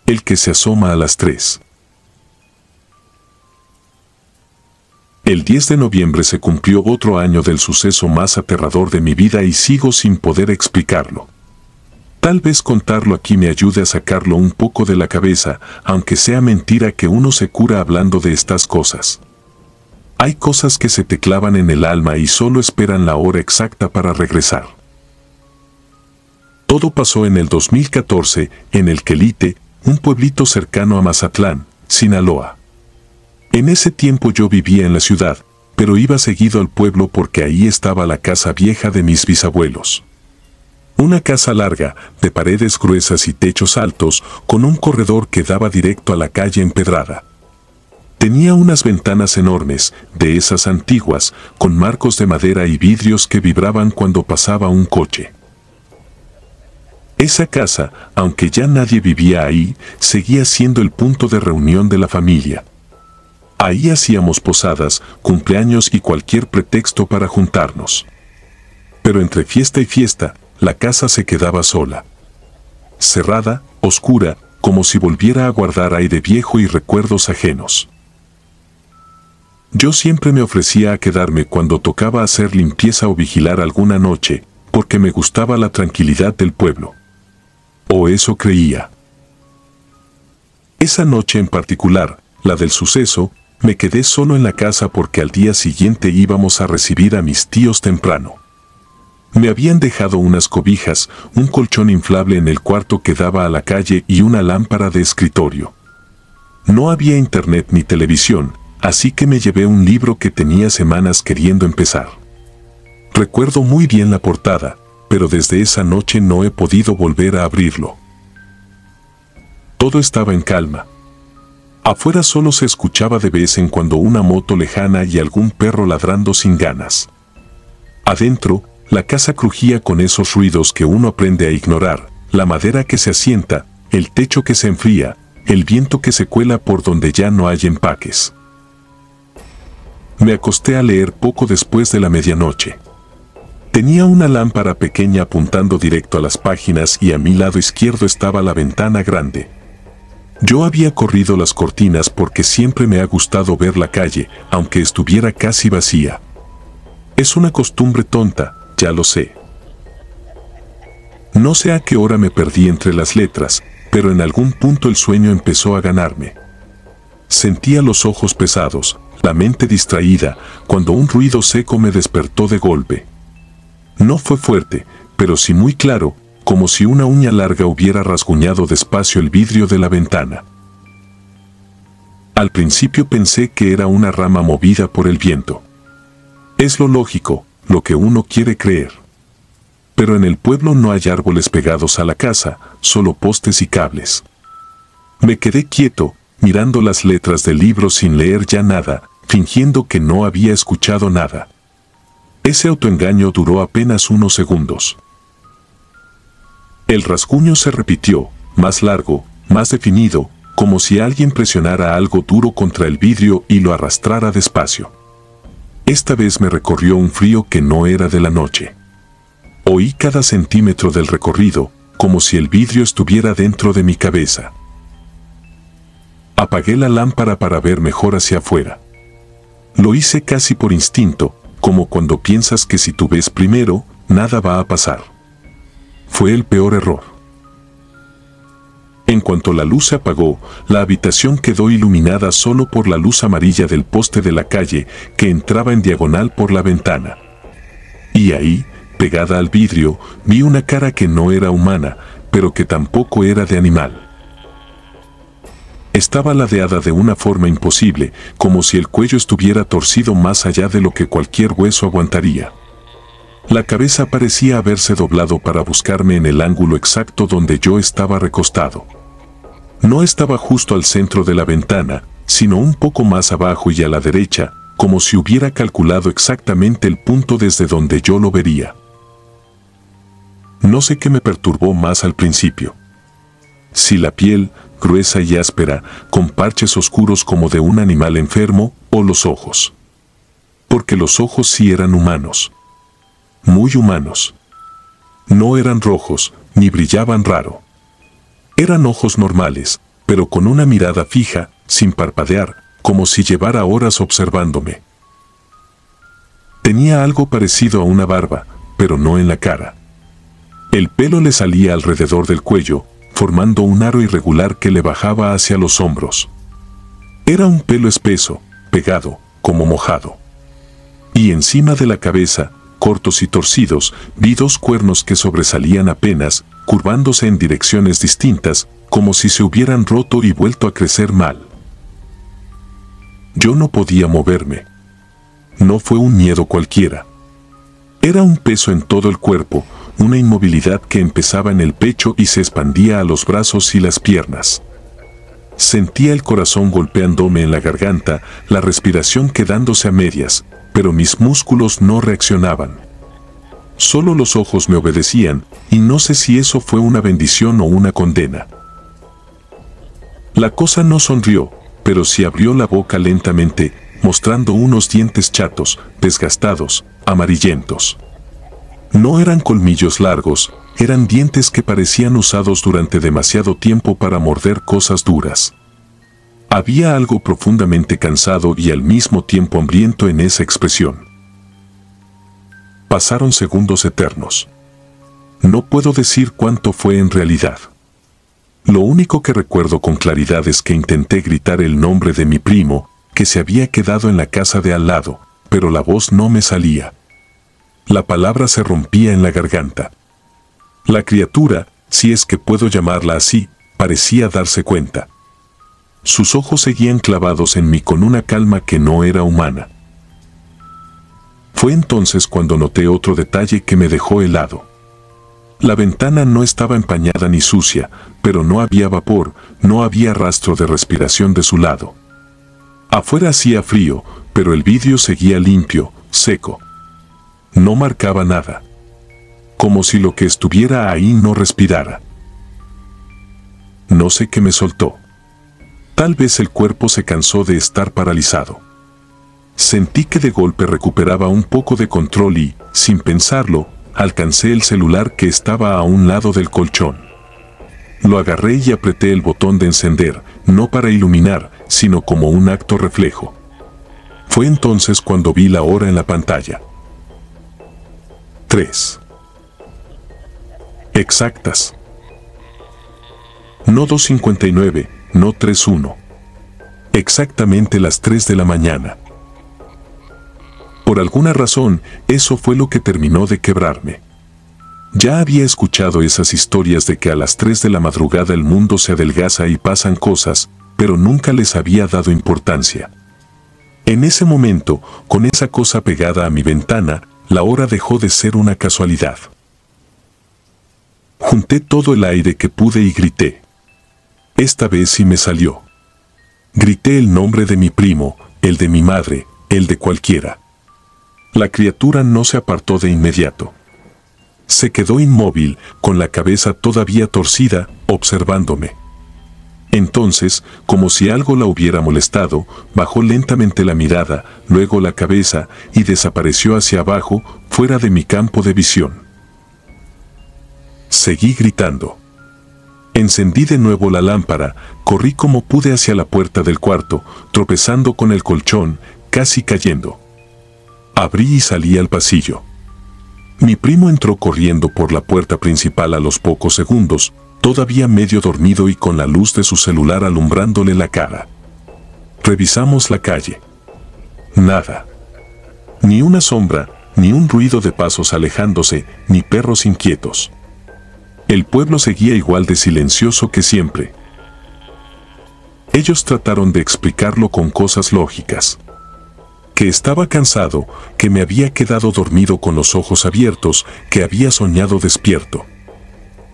el que se asoma a las 3. El 10 de noviembre se cumplió otro año del suceso más aterrador de mi vida y sigo sin poder explicarlo. Tal vez contarlo aquí me ayude a sacarlo un poco de la cabeza, aunque sea mentira que uno se cura hablando de estas cosas. Hay cosas que se te clavan en el alma y solo esperan la hora exacta para regresar. Todo pasó en el 2014, en El Quelite, un pueblito cercano a Mazatlán, Sinaloa. En ese tiempo yo vivía en la ciudad, pero iba seguido al pueblo porque ahí estaba la casa vieja de mis bisabuelos. Una casa larga, de paredes gruesas y techos altos, con un corredor que daba directo a la calle empedrada. Tenía unas ventanas enormes, de esas antiguas, con marcos de madera y vidrios que vibraban cuando pasaba un coche. Esa casa, aunque ya nadie vivía ahí, seguía siendo el punto de reunión de la familia. Ahí hacíamos posadas, cumpleaños y cualquier pretexto para juntarnos. Pero entre fiesta y fiesta, la casa se quedaba sola. Cerrada, oscura, como si volviera a guardar aire viejo y recuerdos ajenos. Yo siempre me ofrecía a quedarme cuando tocaba hacer limpieza o vigilar alguna noche, porque me gustaba la tranquilidad del pueblo. O eso creía. Esa noche en particular, la del suceso, me quedé solo en la casa porque al día siguiente íbamos a recibir a mis tíos temprano. Me habían dejado unas cobijas, un colchón inflable en el cuarto que daba a la calle y una lámpara de escritorio. No había internet ni televisión, así que me llevé un libro que tenía semanas queriendo empezar. Recuerdo muy bien la portada, pero desde esa noche no he podido volver a abrirlo. Todo estaba en calma. Afuera solo se escuchaba de vez en cuando una moto lejana y algún perro ladrando sin ganas. Adentro, la casa crujía con esos ruidos que uno aprende a ignorar, la madera que se asienta, el techo que se enfría, el viento que se cuela por donde ya no hay empaques. Me acosté a leer poco después de la medianoche. Tenía una lámpara pequeña apuntando directo a las páginas y a mi lado izquierdo estaba la ventana grande. Yo había corrido las cortinas porque siempre me ha gustado ver la calle, aunque estuviera casi vacía. Es una costumbre tonta, ya lo sé. No sé a qué hora me perdí entre las letras, pero en algún punto el sueño empezó a ganarme. Sentía los ojos pesados, la mente distraída, cuando un ruido seco me despertó de golpe. No fue fuerte, pero sí muy claro, como si una uña larga hubiera rasguñado despacio el vidrio de la ventana. Al principio pensé que era una rama movida por el viento. Es lo lógico, lo que uno quiere creer. Pero en el pueblo no hay árboles pegados a la casa, solo postes y cables. Me quedé quieto, mirando las letras del libro sin leer ya nada, fingiendo que no había escuchado nada. Ese autoengaño duró apenas unos segundos. El rasguño se repitió, más largo, más definido, como si alguien presionara algo duro contra el vidrio y lo arrastrara despacio. Esta vez me recorrió un frío que no era de la noche. Oí cada centímetro del recorrido, como si el vidrio estuviera dentro de mi cabeza. Apagué la lámpara para ver mejor hacia afuera. Lo hice casi por instinto, como cuando piensas que si tú ves primero, nada va a pasar. Fue el peor error. En cuanto la luz se apagó, la habitación quedó iluminada solo por la luz amarilla del poste de la calle que entraba en diagonal por la ventana. Y ahí, pegada al vidrio, vi una cara que no era humana, pero que tampoco era de animal. Estaba ladeada de una forma imposible, como si el cuello estuviera torcido más allá de lo que cualquier hueso aguantaría. La cabeza parecía haberse doblado para buscarme en el ángulo exacto donde yo estaba recostado. No estaba justo al centro de la ventana, sino un poco más abajo y a la derecha, como si hubiera calculado exactamente el punto desde donde yo lo vería. No sé qué me perturbó más al principio. Si la piel, gruesa y áspera, con parches oscuros como de un animal enfermo, o los ojos. Porque los ojos sí eran humanos. Muy humanos. No eran rojos, ni brillaban raro. Eran ojos normales, pero con una mirada fija, sin parpadear, como si llevara horas observándome. Tenía algo parecido a una barba, pero no en la cara. El pelo le salía alrededor del cuello, formando un aro irregular que le bajaba hacia los hombros. Era un pelo espeso, pegado, como mojado. Y encima de la cabeza, cortos y torcidos, vi dos cuernos que sobresalían apenas, curvándose en direcciones distintas, como si se hubieran roto y vuelto a crecer mal. Yo no podía moverme. No fue un miedo cualquiera. Era un peso en todo el cuerpo, una inmovilidad que empezaba en el pecho y se expandía a los brazos y las piernas. Sentía el corazón golpeándome en la garganta, la respiración quedándose a medias, pero mis músculos no reaccionaban. Solo los ojos me obedecían, y no sé si eso fue una bendición o una condena. La cosa no sonrió, pero sí abrió la boca lentamente, mostrando unos dientes chatos, desgastados, amarillentos. No eran colmillos largos, eran dientes que parecían usados durante demasiado tiempo para morder cosas duras. Había algo profundamente cansado y al mismo tiempo hambriento en esa expresión. Pasaron segundos eternos. No puedo decir cuánto fue en realidad. Lo único que recuerdo con claridad es que intenté gritar el nombre de mi primo, que se había quedado en la casa de al lado, pero la voz no me salía. La palabra se rompía en la garganta. La criatura, si es que puedo llamarla así, parecía darse cuenta. Sus ojos seguían clavados en mí con una calma que no era humana. Fue entonces cuando noté otro detalle que me dejó helado. La ventana no estaba empañada ni sucia, pero no había vapor, no había rastro de respiración de su lado. Afuera hacía frío, pero el vidrio seguía limpio, seco. No marcaba nada. Como si lo que estuviera ahí no respirara. No sé qué me soltó. Tal vez el cuerpo se cansó de estar paralizado. Sentí que de golpe recuperaba un poco de control y, sin pensarlo, alcancé el celular que estaba a un lado del colchón. Lo agarré y apreté el botón de encender, no para iluminar, sino como un acto reflejo. Fue entonces cuando vi la hora en la pantalla. 3. Exactas. No 2:59, no 3:1. Exactamente las 3 de la mañana. Por alguna razón, eso fue lo que terminó de quebrarme. Ya había escuchado esas historias de que a las 3 de la madrugada el mundo se adelgaza y pasan cosas, pero nunca les había dado importancia. En ese momento, con esa cosa pegada a mi ventana, la hora dejó de ser una casualidad. Junté todo el aire que pude y grité. Esta vez sí me salió. Grité el nombre de mi primo, el de mi madre, el de cualquiera. La criatura no se apartó de inmediato. Se quedó inmóvil, con la cabeza todavía torcida, observándome. Entonces, como si algo la hubiera molestado, bajó lentamente la mirada, luego la cabeza, y desapareció hacia abajo, fuera de mi campo de visión. Seguí gritando. Encendí de nuevo la lámpara, corrí como pude hacia la puerta del cuarto, tropezando con el colchón, casi cayendo. Abrí y salí al pasillo. Mi primo entró corriendo por la puerta principal a los pocos segundos, todavía medio dormido y con la luz de su celular alumbrándole la cara. Revisamos la calle. Nada. Ni una sombra, ni un ruido de pasos alejándose, ni perros inquietos. El pueblo seguía igual de silencioso que siempre. Ellos trataron de explicarlo con cosas lógicas. Que estaba cansado, que me había quedado dormido con los ojos abiertos, que había soñado despierto.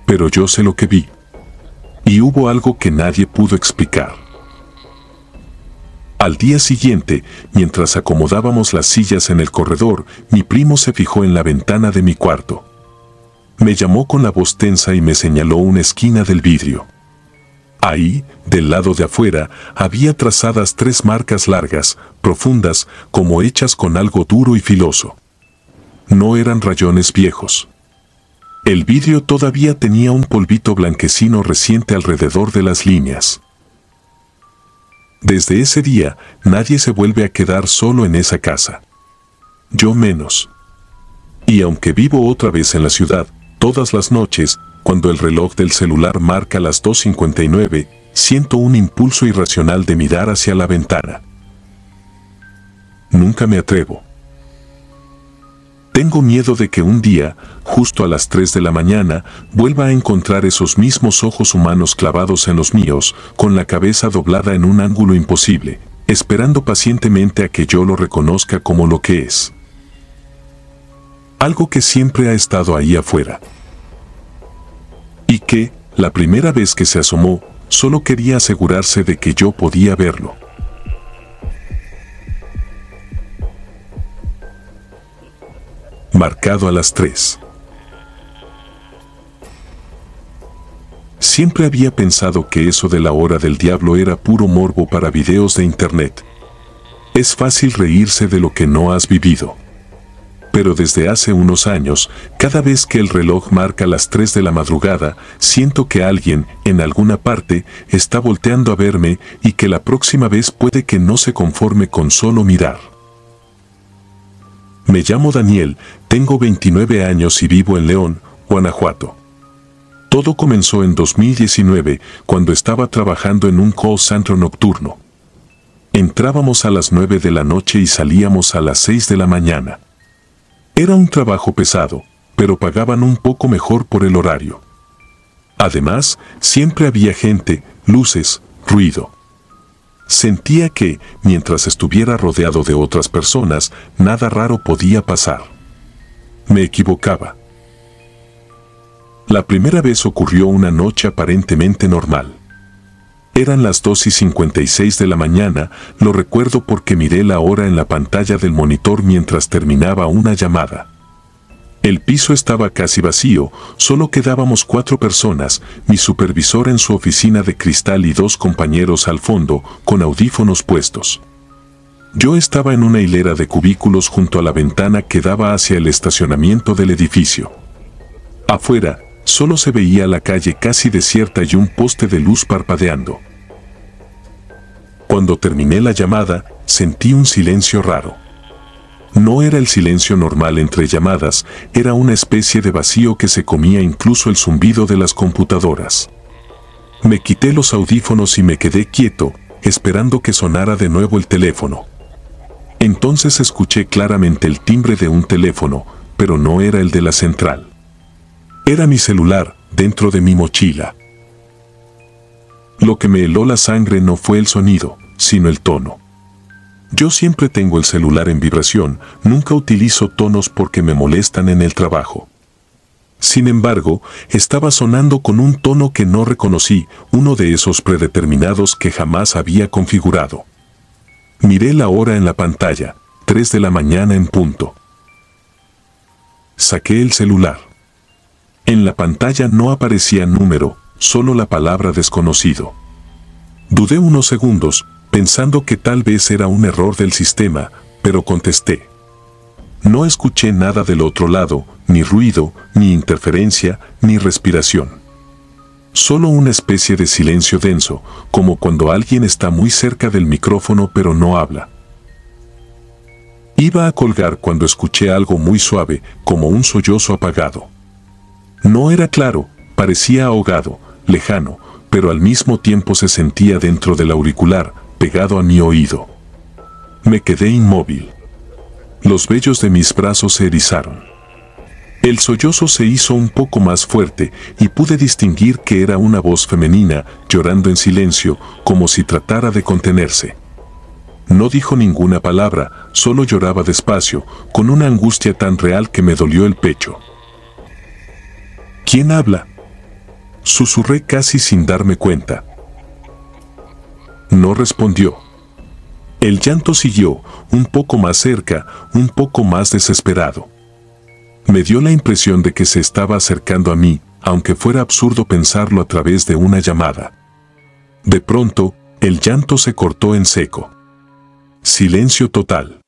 Pero yo sé lo que vi. Y hubo algo que nadie pudo explicar. Al día siguiente, mientras acomodábamos las sillas en el corredor, mi primo se fijó en la ventana de mi cuarto. Me llamó con la voz tensa y me señaló una esquina del vidrio. Ahí, del lado de afuera, había trazadas 3 marcas largas, profundas, como hechas con algo duro y filoso. No eran rayones viejos. El vidrio todavía tenía un polvito blanquecino reciente alrededor de las líneas. Desde ese día, nadie se vuelve a quedar solo en esa casa. Yo menos. Y aunque vivo otra vez en la ciudad, todas las noches, cuando el reloj del celular marca las 2:59, siento un impulso irracional de mirar hacia la ventana. Nunca me atrevo. Tengo miedo de que un día, justo a las 3 de la mañana, vuelva a encontrar esos mismos ojos humanos clavados en los míos, con la cabeza doblada en un ángulo imposible, esperando pacientemente a que yo lo reconozca como lo que es. Algo que siempre ha estado ahí afuera. Y que, la primera vez que se asomó, solo quería asegurarse de que yo podía verlo. Marcado a las 3. Siempre había pensado que eso de la hora del diablo era puro morbo para videos de internet. Es fácil reírse de lo que no has vivido. Pero desde hace unos años, cada vez que el reloj marca las 3 de la madrugada, siento que alguien, en alguna parte, está volteando a verme y que la próxima vez puede que no se conforme con solo mirar. Me llamo Daniel, tengo 29 años y vivo en León, Guanajuato. Todo comenzó en 2019, cuando estaba trabajando en un call center nocturno. Entrábamos a las 9 de la noche y salíamos a las 6 de la mañana. Era un trabajo pesado, pero pagaban un poco mejor por el horario. Además, siempre había gente, luces, ruido. Sentía que, mientras estuviera rodeado de otras personas, nada raro podía pasar. Me equivocaba. La primera vez ocurrió una noche aparentemente normal. Eran las 2:56 de la mañana, lo recuerdo porque miré la hora en la pantalla del monitor mientras terminaba una llamada. El piso estaba casi vacío, solo quedábamos 4 personas, mi supervisor en su oficina de cristal y 2 compañeros al fondo, con audífonos puestos. Yo estaba en una hilera de cubículos junto a la ventana que daba hacia el estacionamiento del edificio. Afuera, solo se veía la calle casi desierta y un poste de luz parpadeando. Cuando terminé la llamada, sentí un silencio raro. No era el silencio normal entre llamadas, era una especie de vacío que se comía incluso el zumbido de las computadoras. Me quité los audífonos y me quedé quieto, esperando que sonara de nuevo el teléfono. Entonces escuché claramente el timbre de un teléfono, pero no era el de la central. Era mi celular, dentro de mi mochila. Lo que me heló la sangre no fue el sonido, sino el tono. Yo siempre tengo el celular en vibración, nunca utilizo tonos porque me molestan en el trabajo. Sin embargo, estaba sonando con un tono que no reconocí, uno de esos predeterminados que jamás había configurado. Miré la hora en la pantalla, 3 de la mañana en punto. Saqué el celular. En la pantalla no aparecía número, solo la palabra desconocido. Dudé unos segundos, pensando que tal vez era un error del sistema, pero contesté. No escuché nada del otro lado, ni ruido, ni interferencia, ni respiración. Solo una especie de silencio denso, como cuando alguien está muy cerca del micrófono pero no habla. Iba a colgar cuando escuché algo muy suave, como un sollozo apagado. No era claro, parecía ahogado, lejano, pero al mismo tiempo se sentía dentro del auricular, pegado a mi oído. Me quedé inmóvil. Los vellos de mis brazos se erizaron. El sollozo se hizo un poco más fuerte y pude distinguir que era una voz femenina, llorando en silencio, como si tratara de contenerse. No dijo ninguna palabra, solo lloraba despacio, con una angustia tan real que me dolió el pecho. ¿Quién habla?, susurré casi sin darme cuenta. No respondió. El llanto siguió, un poco más cerca, un poco más desesperado. Me dio la impresión de que se estaba acercando a mí, aunque fuera absurdo pensarlo a través de una llamada. De pronto, el llanto se cortó en seco. Silencio total.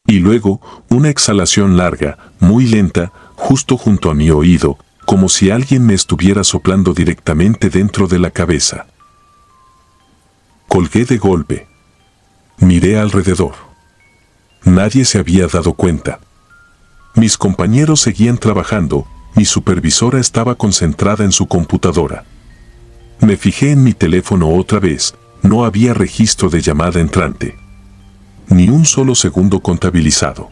Y luego, una exhalación larga, muy lenta, justo junto a mi oído, como si alguien me estuviera soplando directamente dentro de la cabeza. Colgué de golpe. Miré alrededor. Nadie se había dado cuenta. Mis compañeros seguían trabajando, mi supervisora estaba concentrada en su computadora. Me fijé en mi teléfono otra vez, no había registro de llamada entrante. Ni un solo segundo contabilizado.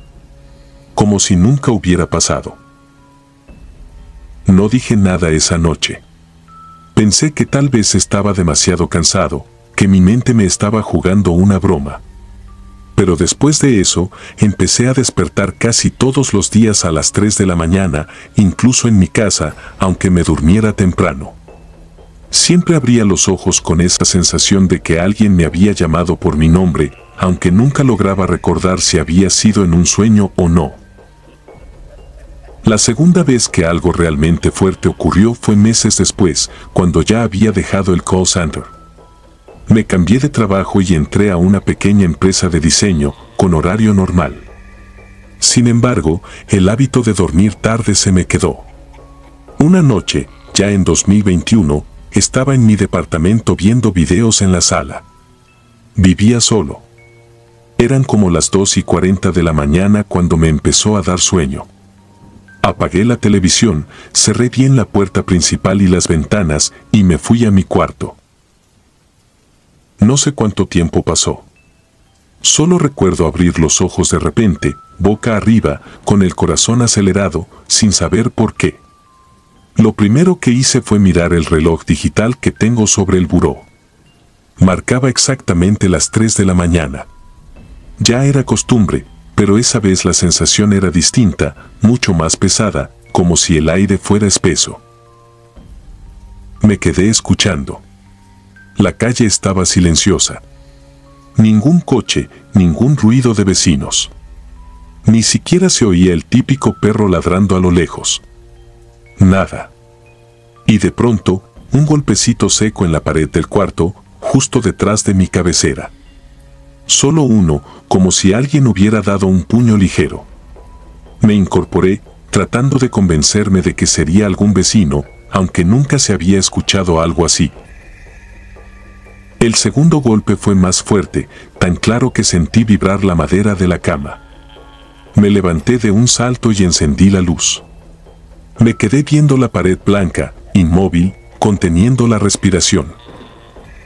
Como si nunca hubiera pasado. No dije nada esa noche. Pensé que tal vez estaba demasiado cansado, que mi mente me estaba jugando una broma. Pero después de eso, empecé a despertar casi todos los días a las 3 de la mañana, incluso en mi casa, aunque me durmiera temprano. Siempre abría los ojos con esa sensación de que alguien me había llamado por mi nombre, aunque nunca lograba recordar si había sido en un sueño o no. La segunda vez que algo realmente fuerte ocurrió fue meses después, cuando ya había dejado el call center. Me cambié de trabajo y entré a una pequeña empresa de diseño, con horario normal. Sin embargo, el hábito de dormir tarde se me quedó. Una noche, ya en 2021, estaba en mi departamento viendo videos en la sala. Vivía solo. Eran como las 2:40 de la mañana cuando me empezó a dar sueño. Apagué la televisión, cerré bien la puerta principal y las ventanas, y me fui a mi cuarto. No sé cuánto tiempo pasó. Solo recuerdo abrir los ojos de repente, boca arriba, con el corazón acelerado, sin saber por qué. Lo primero que hice fue mirar el reloj digital que tengo sobre el buró. Marcaba exactamente las 3 de la mañana. Ya era costumbre, pero esa vez la sensación era distinta, mucho más pesada, como si el aire fuera espeso. Me quedé escuchando. La calle estaba silenciosa. Ningún coche, ningún ruido de vecinos. Ni siquiera se oía el típico perro ladrando a lo lejos. Nada. Y de pronto, un golpecito seco en la pared del cuarto, justo detrás de mi cabecera. Solo uno, como si alguien hubiera dado un puño ligero. Me incorporé, tratando de convencerme de que sería algún vecino, aunque nunca se había escuchado algo así. El segundo golpe fue más fuerte, tan claro que sentí vibrar la madera de la cama. Me levanté de un salto y encendí la luz. Me quedé viendo la pared blanca, inmóvil, conteniendo la respiración.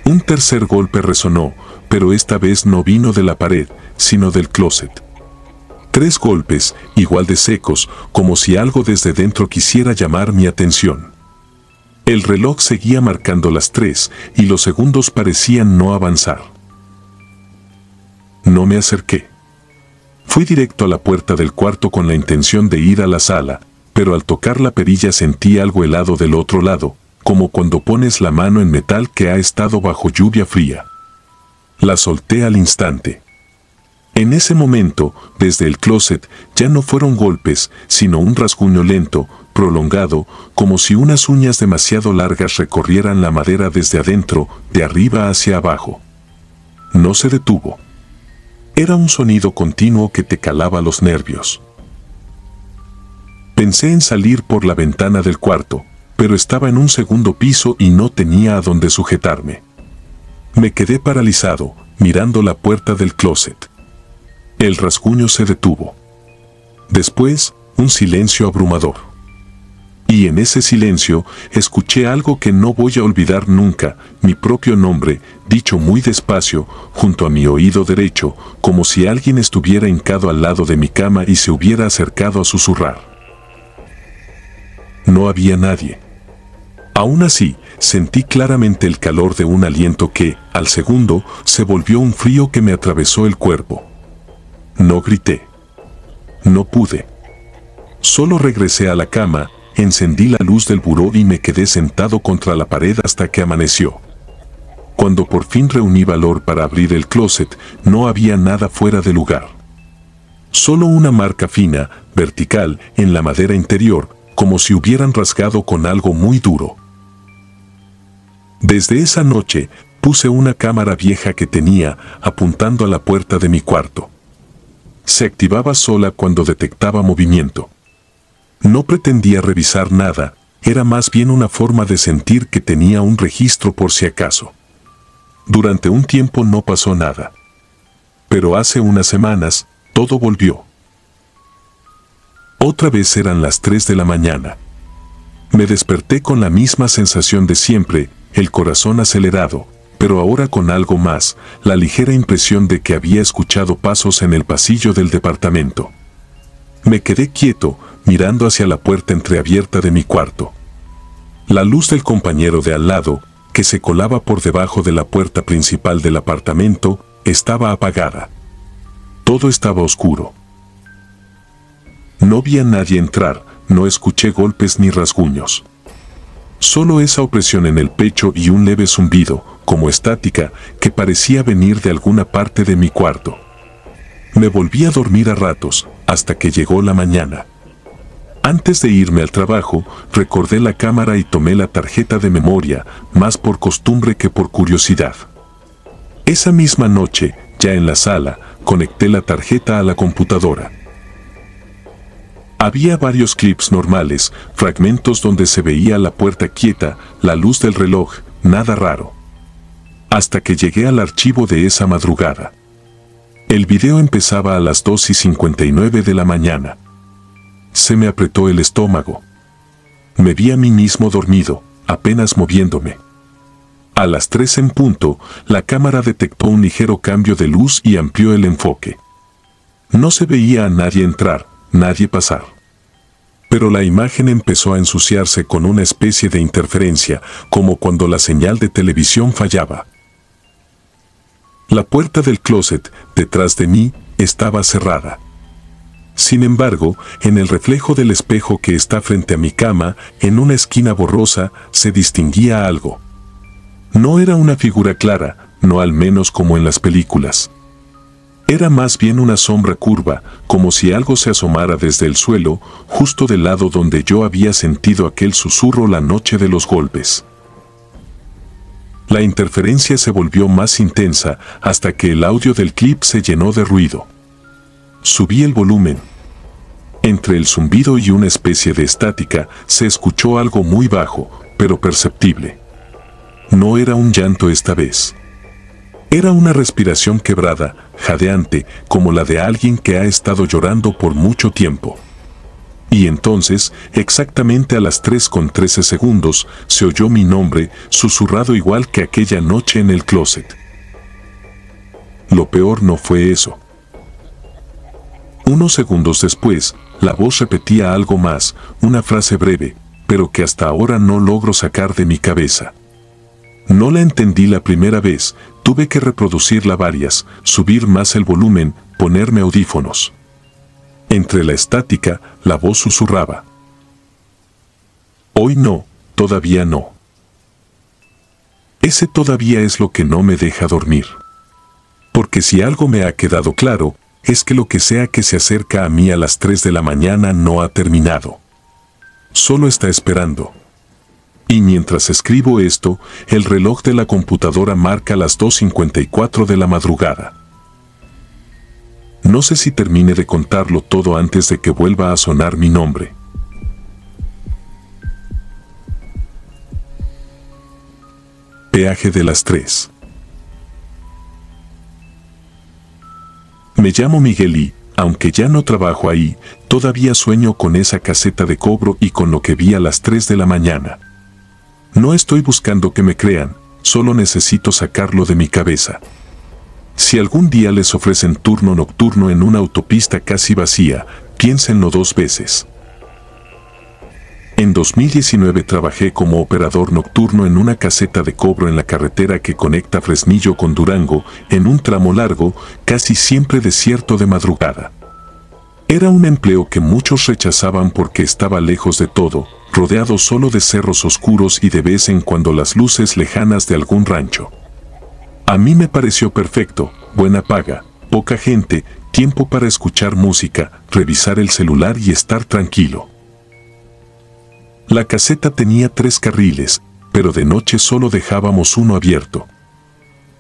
Un tercer golpe resonó, pero esta vez no vino de la pared, sino del closet. 3 golpes, igual de secos, como si algo desde dentro quisiera llamar mi atención. El reloj seguía marcando las 3 y los segundos parecían no avanzar. No me acerqué. Fui directo a la puerta del cuarto con la intención de ir a la sala, pero al tocar la perilla sentí algo helado del otro lado, como cuando pones la mano en metal que ha estado bajo lluvia fría. La solté al instante. En ese momento, desde el closet, ya no fueron golpes, sino un rasguño lento, prolongado, como si unas uñas demasiado largas recorrieran la madera desde adentro, de arriba hacia abajo. No se detuvo. Era un sonido continuo que te calaba los nervios. Pensé en salir por la ventana del cuarto, pero estaba en un segundo piso y no tenía a dónde sujetarme. Me quedé paralizado, mirando la puerta del closet. El rasguño se detuvo. Después, un silencio abrumador. Y en ese silencio, escuché algo que no voy a olvidar nunca, mi propio nombre, dicho muy despacio, junto a mi oído derecho, como si alguien estuviera hincado al lado de mi cama y se hubiera acercado a susurrar. No había nadie. Aún así, sentí claramente el calor de un aliento que, al segundo, se volvió un frío que me atravesó el cuerpo. No grité. No pude. Solo regresé a la cama, encendí la luz del buró y me quedé sentado contra la pared hasta que amaneció. Cuando por fin reuní valor para abrir el closet, no había nada fuera de lugar. Solo una marca fina, vertical, en la madera interior, como si hubieran rasgado con algo muy duro. Desde esa noche, puse una cámara vieja que tenía, apuntando a la puerta de mi cuarto. Se activaba sola cuando detectaba movimiento. No pretendía revisar nada, era más bien una forma de sentir que tenía un registro por si acaso. Durante un tiempo no pasó nada. Pero hace unas semanas, todo volvió. Otra vez eran las 3 de la mañana. Me desperté con la misma sensación de siempre, el corazón acelerado, pero ahora con algo más, la ligera impresión de que había escuchado pasos en el pasillo del departamento. Me quedé quieto, mirando hacia la puerta entreabierta de mi cuarto. La luz del compañero de al lado, que se colaba por debajo de la puerta principal del apartamento, estaba apagada. Todo estaba oscuro. No vi a nadie entrar, no escuché golpes ni rasguños. Solo esa opresión en el pecho y un leve zumbido, como estática, que parecía venir de alguna parte de mi cuarto. Me volví a dormir a ratos, hasta que llegó la mañana. Antes de irme al trabajo, recordé la cámara y tomé la tarjeta de memoria, más por costumbre que por curiosidad. Esa misma noche, ya en la sala, conecté la tarjeta a la computadora. Había varios clips normales, fragmentos donde se veía la puerta quieta, la luz del reloj, nada raro. Hasta que llegué al archivo de esa madrugada. El video empezaba a las 2:59 de la mañana. Se me apretó el estómago. Me vi a mí mismo dormido, apenas moviéndome. A las 3 en punto, la cámara detectó un ligero cambio de luz y amplió el enfoque. No se veía a nadie entrar, nadie pasar. Pero la imagen empezó a ensuciarse con una especie de interferencia, como cuando la señal de televisión fallaba. La puerta del closet, detrás de mí, estaba cerrada. Sin embargo, en el reflejo del espejo que está frente a mi cama, en una esquina borrosa, se distinguía algo. No era una figura clara, no al menos como en las películas. Era más bien una sombra curva, como si algo se asomara desde el suelo, justo del lado donde yo había sentido aquel susurro la noche de los golpes. La interferencia se volvió más intensa hasta que el audio del clip se llenó de ruido. Subí el volumen. Entre el zumbido y una especie de estática, se escuchó algo muy bajo, pero perceptible. No era un llanto esta vez. Era una respiración quebrada, jadeante, como la de alguien que ha estado llorando por mucho tiempo. Y entonces, exactamente a las 3:13 segundos, se oyó mi nombre, susurrado igual que aquella noche en el closet. Lo peor no fue eso. Unos segundos después, la voz repetía algo más, una frase breve, pero que hasta ahora no logro sacar de mi cabeza. No la entendí la primera vez, tuve que reproducirla varias, subir más el volumen, ponerme audífonos. Entre la estática, la voz susurraba. Hoy no, todavía no. Ese todavía es lo que no me deja dormir. Porque si algo me ha quedado claro, es que lo que sea que se acerca a mí a las 3 de la mañana no ha terminado. Solo está esperando. Y mientras escribo esto, el reloj de la computadora marca las 2:54 de la madrugada. No sé si termine de contarlo todo antes de que vuelva a sonar mi nombre. Peaje de las 3. Me llamo Miguel y, aunque ya no trabajo ahí, todavía sueño con esa caseta de cobro y con lo que vi a las 3 de la mañana. No estoy buscando que me crean, solo necesito sacarlo de mi cabeza. Si algún día les ofrecen turno nocturno en una autopista casi vacía, piénsenlo 2 veces. En 2019 trabajé como operador nocturno en una caseta de cobro en la carretera que conecta Fresnillo con Durango, en un tramo largo, casi siempre desierto de madrugada. Era un empleo que muchos rechazaban porque estaba lejos de todo, rodeado solo de cerros oscuros y de vez en cuando las luces lejanas de algún rancho. A mí me pareció perfecto, buena paga, poca gente, tiempo para escuchar música, revisar el celular y estar tranquilo. La caseta tenía 3 carriles, pero de noche solo dejábamos uno abierto.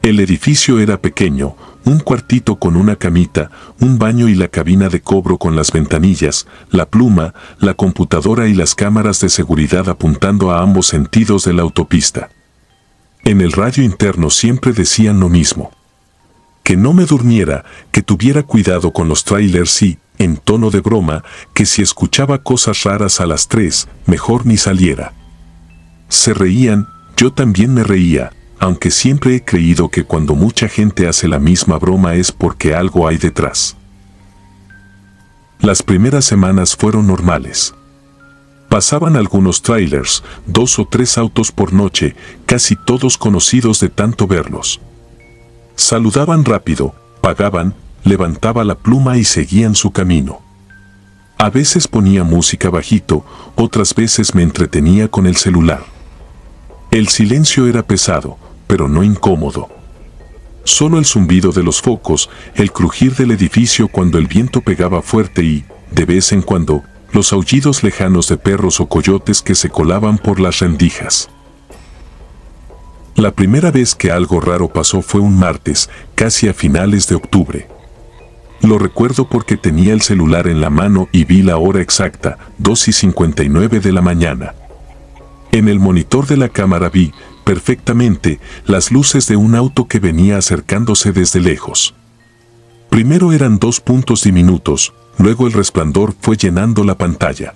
El edificio era pequeño, un cuartito con una camita, un baño y la cabina de cobro con las ventanillas, la pluma, la computadora y las cámaras de seguridad apuntando a ambos sentidos de la autopista. En el radio interno siempre decían lo mismo. Que no me durmiera, que tuviera cuidado con los trailers y, en tono de broma, que si escuchaba cosas raras a las 3, mejor ni saliera. Se reían, yo también me reía, aunque siempre he creído que cuando mucha gente hace la misma broma es porque algo hay detrás. Las primeras semanas fueron normales. Pasaban algunos trailers, 2 o 3 autos por noche, casi todos conocidos de tanto verlos. Saludaban rápido, pagaban, levantaba la pluma y seguían su camino. A veces ponía música bajito, otras veces me entretenía con el celular. El silencio era pesado, pero no incómodo. Solo el zumbido de los focos, el crujir del edificio cuando el viento pegaba fuerte y, de vez en cuando, los aullidos lejanos de perros o coyotes que se colaban por las rendijas. La primera vez que algo raro pasó fue un martes, casi a finales de octubre. Lo recuerdo porque tenía el celular en la mano y vi la hora exacta, 2:59 de la mañana. En el monitor de la cámara vi, perfectamente, las luces de un auto que venía acercándose desde lejos. Primero eran 2 puntos diminutos, luego el resplandor fue llenando la pantalla.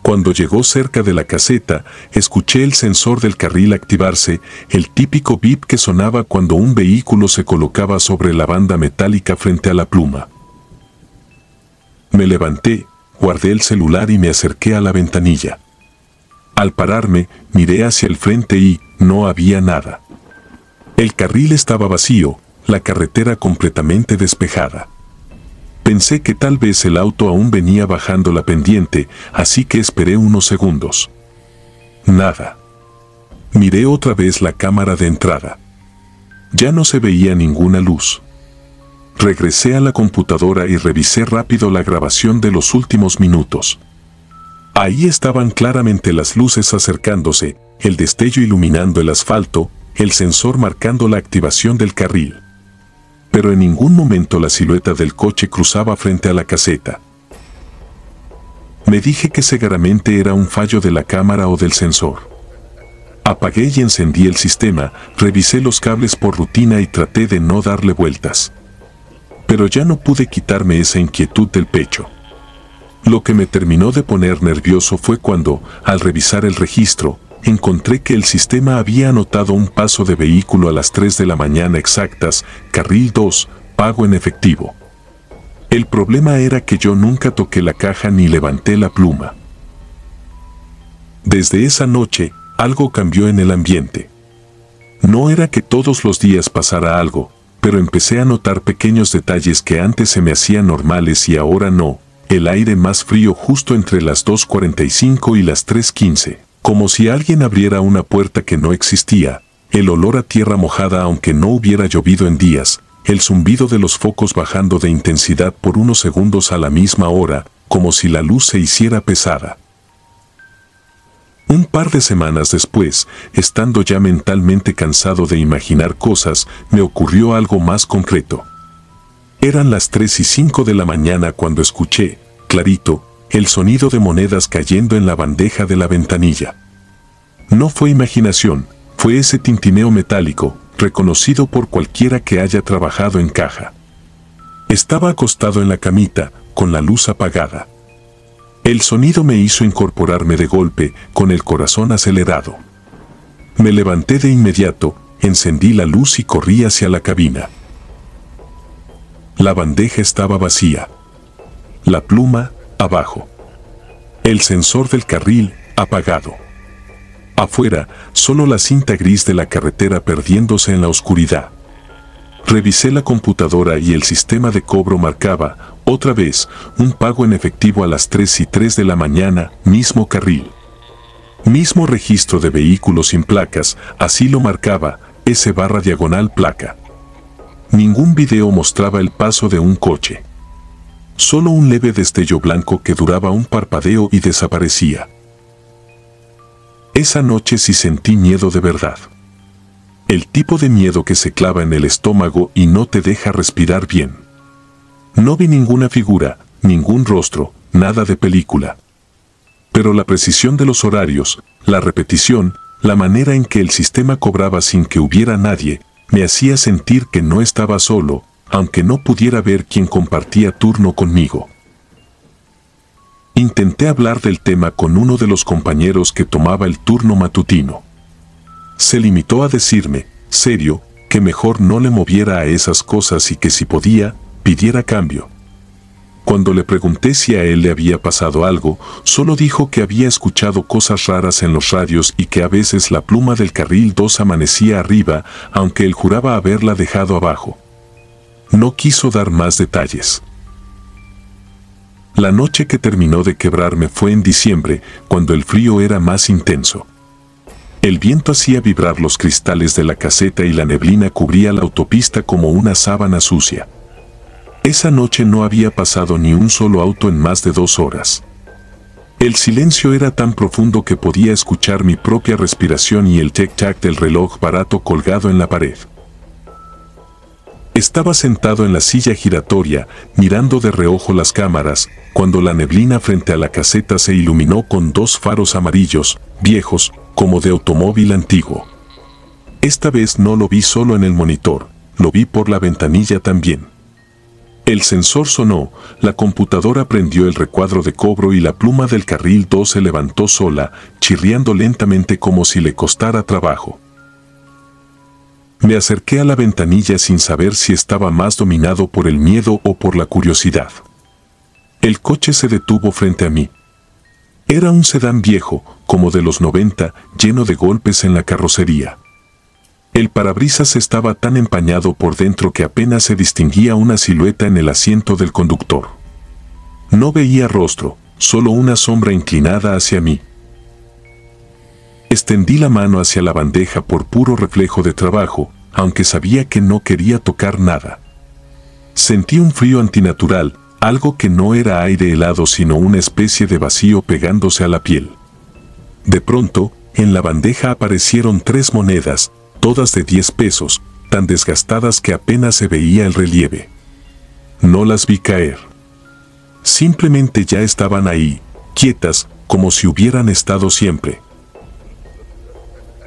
Cuando llegó cerca de la caseta, escuché el sensor del carril activarse, el típico bip que sonaba cuando un vehículo se colocaba sobre la banda metálica frente a la pluma. Me levanté, guardé el celular y me acerqué a la ventanilla. Al pararme, miré hacia el frente y no había nada. El carril estaba vacío, la carretera completamente despejada. Pensé que tal vez el auto aún venía bajando la pendiente, así que esperé unos segundos. Nada. Miré otra vez la cámara de entrada. Ya no se veía ninguna luz. Regresé a la computadora y revisé rápido la grabación de los últimos minutos. Ahí estaban claramente las luces acercándose, el destello iluminando el asfalto, el sensor marcando la activación del carril. Pero en ningún momento la silueta del coche cruzaba frente a la caseta. Me dije que seguramente era un fallo de la cámara o del sensor. Apagué y encendí el sistema, revisé los cables por rutina y traté de no darle vueltas. Pero ya no pude quitarme esa inquietud del pecho. Lo que me terminó de poner nervioso fue cuando, al revisar el registro, encontré que el sistema había anotado un paso de vehículo a las 3 de la mañana exactas, carril 2, pago en efectivo. El problema era que yo nunca toqué la caja ni levanté la pluma. Desde esa noche, algo cambió en el ambiente. No era que todos los días pasara algo, pero empecé a notar pequeños detalles que antes se me hacían normales y ahora no. El aire más frío justo entre las 2:45 y las 3:15. Como si alguien abriera una puerta que no existía, el olor a tierra mojada aunque no hubiera llovido en días, el zumbido de los focos bajando de intensidad por unos segundos a la misma hora, como si la luz se hiciera pesada. Un par de semanas después, estando ya mentalmente cansado de imaginar cosas, me ocurrió algo más concreto. Eran las 3:05 de la mañana cuando escuché, clarito, el sonido de monedas cayendo en la bandeja de la ventanilla. No fue imaginación, fue ese tintineo metálico, reconocido por cualquiera que haya trabajado en caja. Estaba acostado en la camita, con la luz apagada. El sonido me hizo incorporarme de golpe, con el corazón acelerado. Me levanté de inmediato, encendí la luz y corrí hacia la cabina. La bandeja estaba vacía. La pluma, abajo. El sensor del carril, apagado. Afuera, solo la cinta gris de la carretera perdiéndose en la oscuridad. Revisé la computadora y el sistema de cobro marcaba, otra vez, un pago en efectivo a las 3:03 de la mañana, mismo carril. Mismo registro de vehículos sin placas, así lo marcaba, S/placa. Ningún video mostraba el paso de un coche. Solo un leve destello blanco que duraba un parpadeo y desaparecía. Esa noche sí sentí miedo de verdad. El tipo de miedo que se clava en el estómago y no te deja respirar bien. No vi ninguna figura, ningún rostro, nada de película. Pero la precisión de los horarios, la repetición, La manera en que el sistema cobraba sin que hubiera nadie, me hacía sentir que no estaba solo, aunque no pudiera ver quién compartía turno conmigo. Intenté hablar del tema con uno de los compañeros que tomaba el turno matutino. Se limitó a decirme, serio, que mejor no le moviera a esas cosas y que si podía, pidiera cambio. Cuando le pregunté si a él le había pasado algo, solo dijo que había escuchado cosas raras en los radios y que a veces la pluma del carril 2 amanecía arriba, aunque él juraba haberla dejado abajo. No quiso dar más detalles. La noche que terminó de quebrarme fue en diciembre, cuando el frío era más intenso. El viento hacía vibrar los cristales de la caseta y la neblina cubría la autopista como una sábana sucia. Esa noche no había pasado ni un solo auto en más de 2 horas. El silencio era tan profundo que podía escuchar mi propia respiración y el tic-tac del reloj barato colgado en la pared. Estaba sentado en la silla giratoria, mirando de reojo las cámaras, cuando la neblina frente a la caseta se iluminó con 2 faros amarillos, viejos, como de automóvil antiguo. Esta vez no lo vi solo en el monitor, lo vi por la ventanilla también. El sensor sonó, la computadora prendió el recuadro de cobro y la pluma del carril 2 se levantó sola, chirriando lentamente como si le costara trabajo. Me acerqué a la ventanilla sin saber si estaba más dominado por el miedo o por la curiosidad. El coche se detuvo frente a mí. Era un sedán viejo, como de los 90, lleno de golpes en la carrocería. El parabrisas estaba tan empañado por dentro que apenas se distinguía una silueta en el asiento del conductor. No veía rostro, solo una sombra inclinada hacia mí. Extendí la mano hacia la bandeja por puro reflejo de trabajo, aunque sabía que no quería tocar nada. Sentí un frío antinatural, algo que no era aire helado sino una especie de vacío pegándose a la piel. De pronto, en la bandeja aparecieron 3 monedas, todas de 10 pesos, tan desgastadas que apenas se veía el relieve. No las vi caer. Simplemente ya estaban ahí, quietas, como si hubieran estado siempre.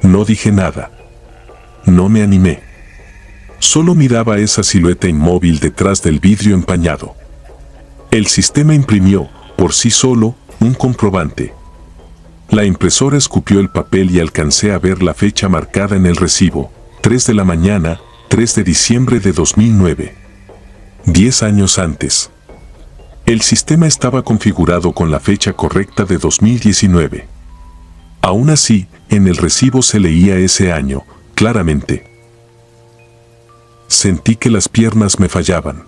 No dije nada. No me animé. Solo miraba esa silueta inmóvil detrás del vidrio empañado. El sistema imprimió, por sí solo, un comprobante. La impresora escupió el papel y alcancé a ver la fecha marcada en el recibo, 3 de la mañana, 3 de diciembre de 2009. 10 años antes. El sistema estaba configurado con la fecha correcta de 2019. Aún así, en el recibo se leía ese año, claramente. Sentí que las piernas me fallaban.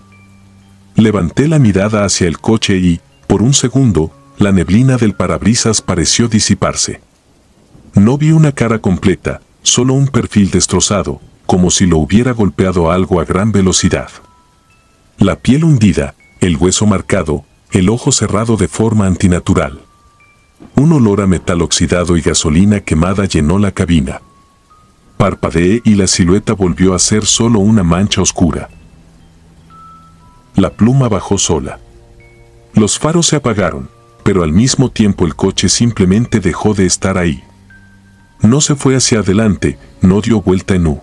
Levanté la mirada hacia el coche y, por un segundo, la neblina del parabrisas pareció disiparse. No vi una cara completa, solo un perfil destrozado, como si lo hubiera golpeado algo a gran velocidad. La piel hundida, el hueso marcado, el ojo cerrado de forma antinatural. Un olor a metal oxidado y gasolina quemada llenó la cabina. Parpadeé y la silueta volvió a ser solo una mancha oscura. La pluma bajó sola. Los faros se apagaron, pero al mismo tiempo el coche simplemente dejó de estar ahí. No se fue hacia adelante, no dio vuelta en U.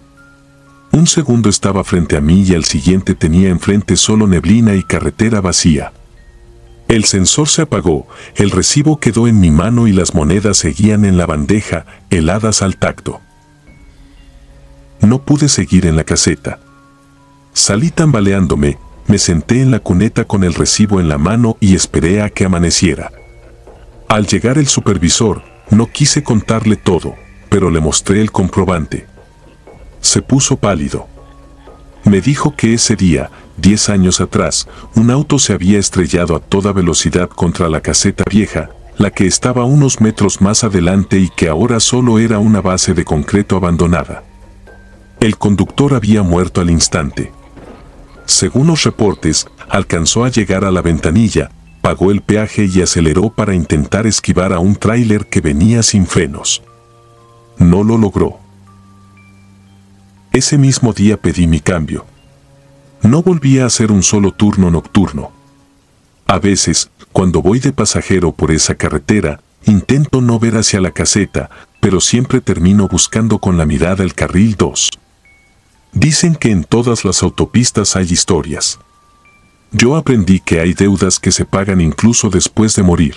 Un segundo estaba frente a mí y al siguiente tenía enfrente solo neblina y carretera vacía. El sensor se apagó, el recibo quedó en mi mano y las monedas seguían en la bandeja, heladas al tacto. No pude seguir en la caseta. Salí tambaleándome, me senté en la cuneta con el recibo en la mano y esperé a que amaneciera. Al llegar el supervisor, no quise contarle todo, pero le mostré el comprobante. Se puso pálido. Me dijo que ese día, 10 años atrás, un auto se había estrellado a toda velocidad contra la caseta vieja, la que estaba unos metros más adelante y que ahora solo era una base de concreto abandonada. El conductor había muerto al instante. Según los reportes, alcanzó a llegar a la ventanilla, pagó el peaje y aceleró para intentar esquivar a un tráiler que venía sin frenos. No lo logró. Ese mismo día pedí mi cambio. No volví a hacer un solo turno nocturno. A veces, cuando voy de pasajero por esa carretera, intento no ver hacia la caseta, pero siempre termino buscando con la mirada el carril 2. Dicen que en todas las autopistas hay historias. Yo aprendí que hay deudas que se pagan incluso después de morir.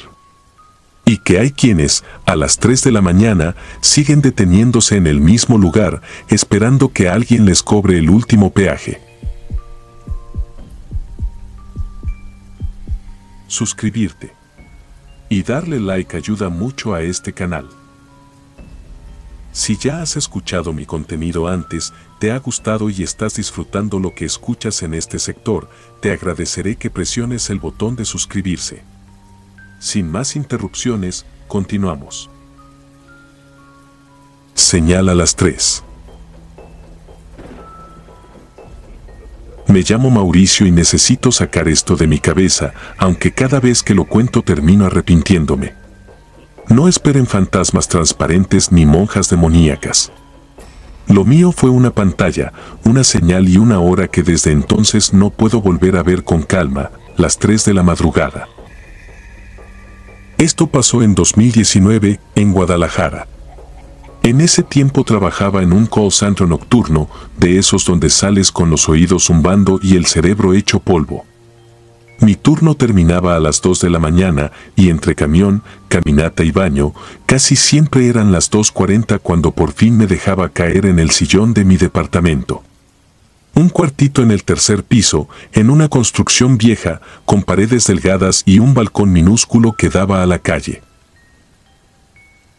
Y que hay quienes, a las 3 de la mañana, siguen deteniéndose en el mismo lugar, esperando que alguien les cobre el último peaje. Suscribirte y darle like ayuda mucho a este canal. Si ya has escuchado mi contenido antes, te ha gustado y estás disfrutando lo que escuchas en este sector, te agradeceré que presiones el botón de suscribirse. Sin más interrupciones, continuamos. Señal a las 3. Me llamo Mauricio y necesito sacar esto de mi cabeza, aunque cada vez que lo cuento termino arrepintiéndome. No esperen fantasmas transparentes ni monjas demoníacas. Lo mío fue una pantalla, una señal y una hora que desde entonces no puedo volver a ver con calma, las 3 de la madrugada. Esto pasó en 2019, en Guadalajara. En ese tiempo trabajaba en un call center nocturno, de esos donde sales con los oídos zumbando y el cerebro hecho polvo. Mi turno terminaba a las 2 de la mañana y entre camión, caminata y baño, casi siempre eran las 2:40 cuando por fin me dejaba caer en el sillón de mi departamento. Un cuartito en el tercer piso, en una construcción vieja, con paredes delgadas y un balcón minúsculo que daba a la calle.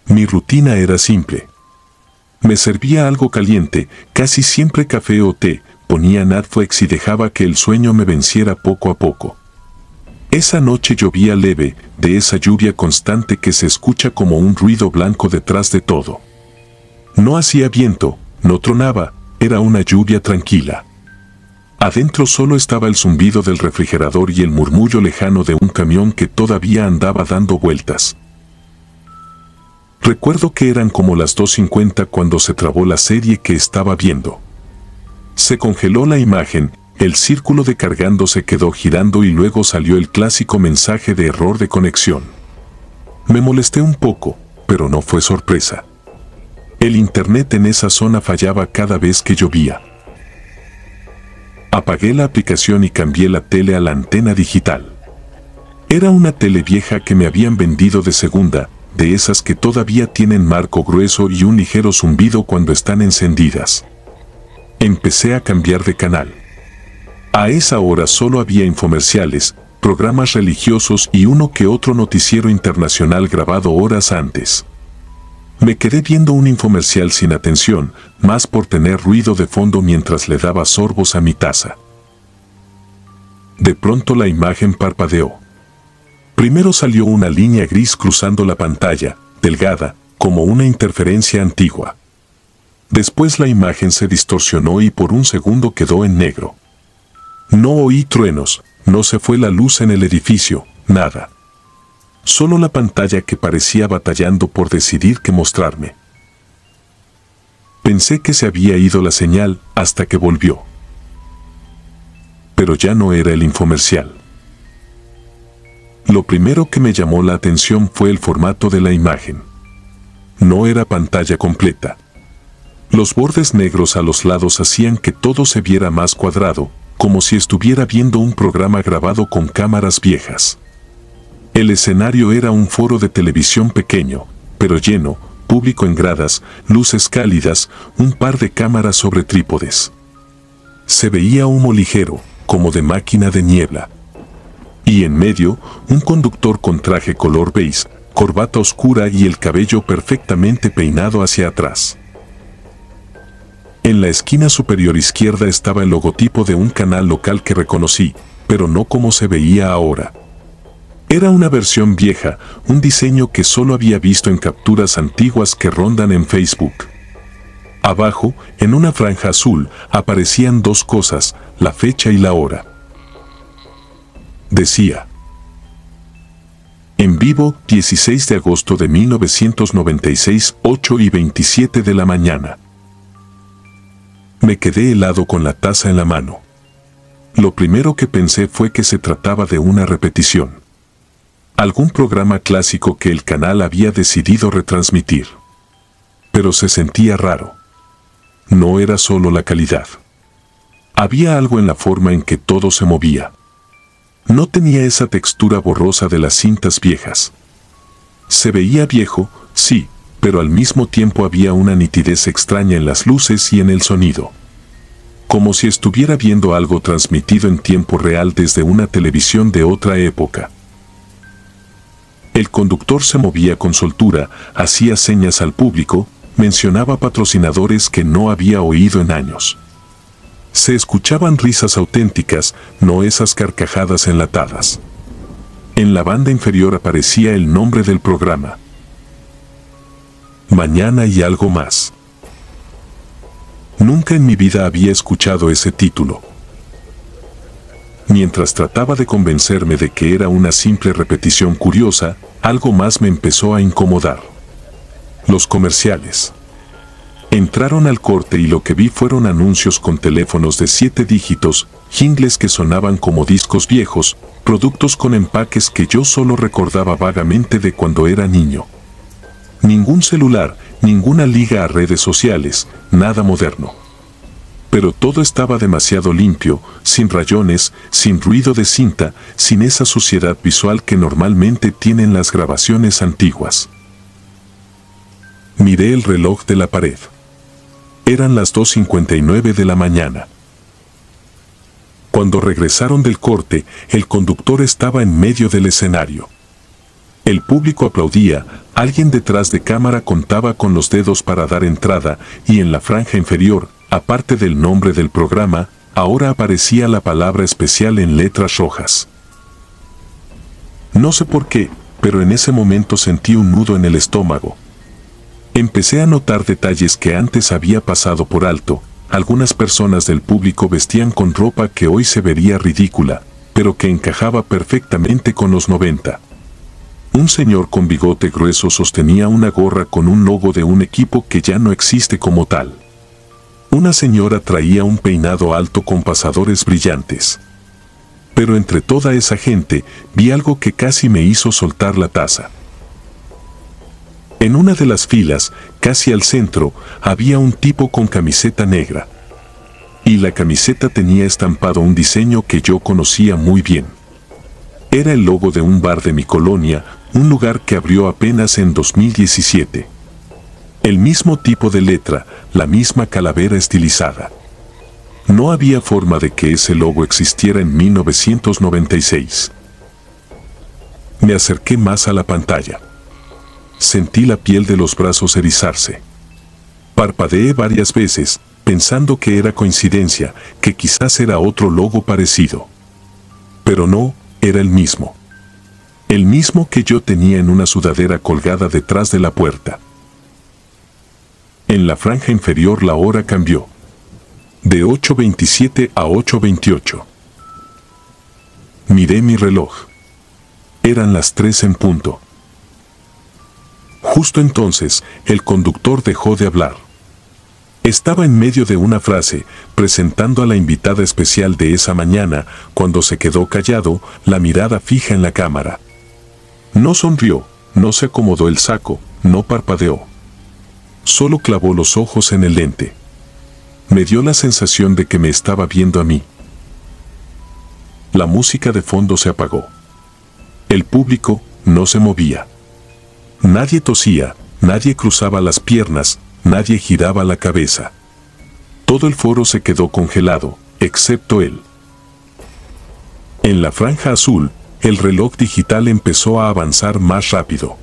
Mi rutina era simple. Me servía algo caliente, casi siempre café o té, ponía Netflix y dejaba que el sueño me venciera poco a poco. Esa noche llovía leve, de esa lluvia constante que se escucha como un ruido blanco detrás de todo. No hacía viento, no tronaba, era una lluvia tranquila. Adentro solo estaba el zumbido del refrigerador y el murmullo lejano de un camión que todavía andaba dando vueltas. Recuerdo que eran como las 2:50 cuando se trabó la serie que estaba viendo. Se congeló la imagen, el círculo de cargando se quedó girando y luego salió el clásico mensaje de error de conexión. Me molesté un poco, pero no fue sorpresa. El internet en esa zona fallaba cada vez que llovía. Apagué la aplicación y cambié la tele a la antena digital. Era una tele vieja que me habían vendido de segunda, de esas que todavía tienen marco grueso y un ligero zumbido cuando están encendidas. Empecé a cambiar de canal. A esa hora solo había infomerciales, programas religiosos y uno que otro noticiero internacional grabado horas antes. Me quedé viendo un infomercial sin atención, más por tener ruido de fondo mientras le daba sorbos a mi taza. De pronto la imagen parpadeó. Primero salió una línea gris cruzando la pantalla, delgada, como una interferencia antigua. Después la imagen se distorsionó y por un segundo quedó en negro. No oí truenos, no se fue la luz en el edificio, nada. Solo la pantalla que parecía batallando por decidir qué mostrarme. Pensé que se había ido la señal hasta que volvió. Pero ya no era el infomercial. Lo primero que me llamó la atención fue el formato de la imagen. No era pantalla completa. Los bordes negros a los lados hacían que todo se viera más cuadrado, como si estuviera viendo un programa grabado con cámaras viejas. El escenario era un foro de televisión pequeño, pero lleno, público en gradas, luces cálidas, un par de cámaras sobre trípodes. Se veía humo ligero, como de máquina de niebla. Y en medio, un conductor con traje color beige, corbata oscura y el cabello perfectamente peinado hacia atrás. En la esquina superior izquierda estaba el logotipo de un canal local que reconocí, pero no como se veía ahora. Era una versión vieja, un diseño que solo había visto en capturas antiguas que rondan en Facebook. Abajo, en una franja azul, aparecían dos cosas, la fecha y la hora. Decía: en vivo, 16 de agosto de 1996, 8:27 de la mañana. Me quedé helado con la taza en la mano. Lo primero que pensé fue que se trataba de una repetición. algún programa clásico que el canal había decidido retransmitir. Pero se sentía raro. No era solo la calidad. Había algo en la forma en que todo se movía. No tenía esa textura borrosa de las cintas viejas. Se veía viejo, sí, pero al mismo tiempo había una nitidez extraña en las luces y en el sonido. Como si estuviera viendo algo transmitido en tiempo real desde una televisión de otra época. El conductor se movía con soltura, hacía señas al público, mencionaba patrocinadores que no había oído en años. Se escuchaban risas auténticas, no esas carcajadas enlatadas. En la banda inferior aparecía el nombre del programa. Mañana y algo más. Nunca en mi vida había escuchado ese título. Mientras trataba de convencerme de que era una simple repetición curiosa, algo más me empezó a incomodar. Los comerciales. Entraron al corte y lo que vi fueron anuncios con teléfonos de 7 dígitos, jingles que sonaban como discos viejos, productos con empaques que yo solo recordaba vagamente de cuando era niño. Ningún celular, ninguna liga a redes sociales, nada moderno. Pero todo estaba demasiado limpio, sin rayones, sin ruido de cinta, sin esa suciedad visual que normalmente tienen las grabaciones antiguas. Miré el reloj de la pared. Eran las 2:59 de la mañana. Cuando regresaron del corte, el conductor estaba en medio del escenario. El público aplaudía, alguien detrás de cámara contaba con los dedos para dar entrada, y en la franja inferior, aparte del nombre del programa, ahora aparecía la palabra especial en letras rojas. No sé por qué, pero en ese momento sentí un nudo en el estómago. Empecé a notar detalles que antes había pasado por alto. Algunas personas del público vestían con ropa que hoy se vería ridícula, pero que encajaba perfectamente con los 90. Un señor con bigote grueso sostenía una gorra con un logo de un equipo que ya no existe como tal. Una señora traía un peinado alto con pasadores brillantes. Pero entre toda esa gente, vi algo que casi me hizo soltar la taza. En una de las filas, casi al centro, había un tipo con camiseta negra. Y la camiseta tenía estampado un diseño que yo conocía muy bien. Era el logo de un bar de mi colonia, un lugar que abrió apenas en 2017. El mismo tipo de letra, la misma calavera estilizada. No había forma de que ese logo existiera en 1996. Me acerqué más a la pantalla. Sentí la piel de los brazos erizarse. Parpadeé varias veces, pensando que era coincidencia, que quizás era otro logo parecido. Pero no, era el mismo. El mismo que yo tenía en una sudadera colgada detrás de la puerta. En la franja inferior la hora cambió. De 8:27 a 8:28. Miré mi reloj. Eran las 3 en punto. Justo entonces, el conductor dejó de hablar. Estaba en medio de una frase, presentando a la invitada especial de esa mañana, cuando se quedó callado, la mirada fija en la cámara. No sonrió, no se acomodó el saco, no parpadeó. Solo clavó los ojos en el lente. Me dio la sensación de que me estaba viendo a mí. La música de fondo se apagó. El público no se movía. Nadie tosía, nadie cruzaba las piernas, nadie giraba la cabeza. Todo el foro se quedó congelado, excepto él. En la franja azul, el reloj digital empezó a avanzar más rápido.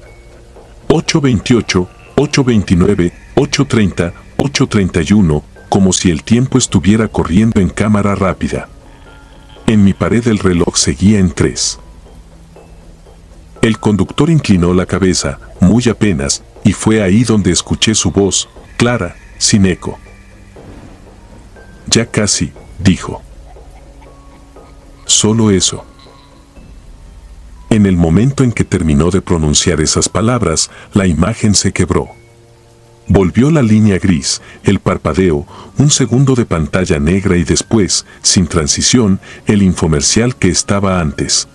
8:28, 8:29, 8:30, 8:31, como si el tiempo estuviera corriendo en cámara rápida. En mi pared el reloj seguía en 3. El conductor inclinó la cabeza, muy apenas, y fue ahí donde escuché su voz, clara, sin eco. Ya casi, dijo. Solo eso. En el momento en que terminó de pronunciar esas palabras, la imagen se quebró. Volvió la línea gris, el parpadeo, un segundo de pantalla negra y después, sin transición, el infomercial que estaba antes.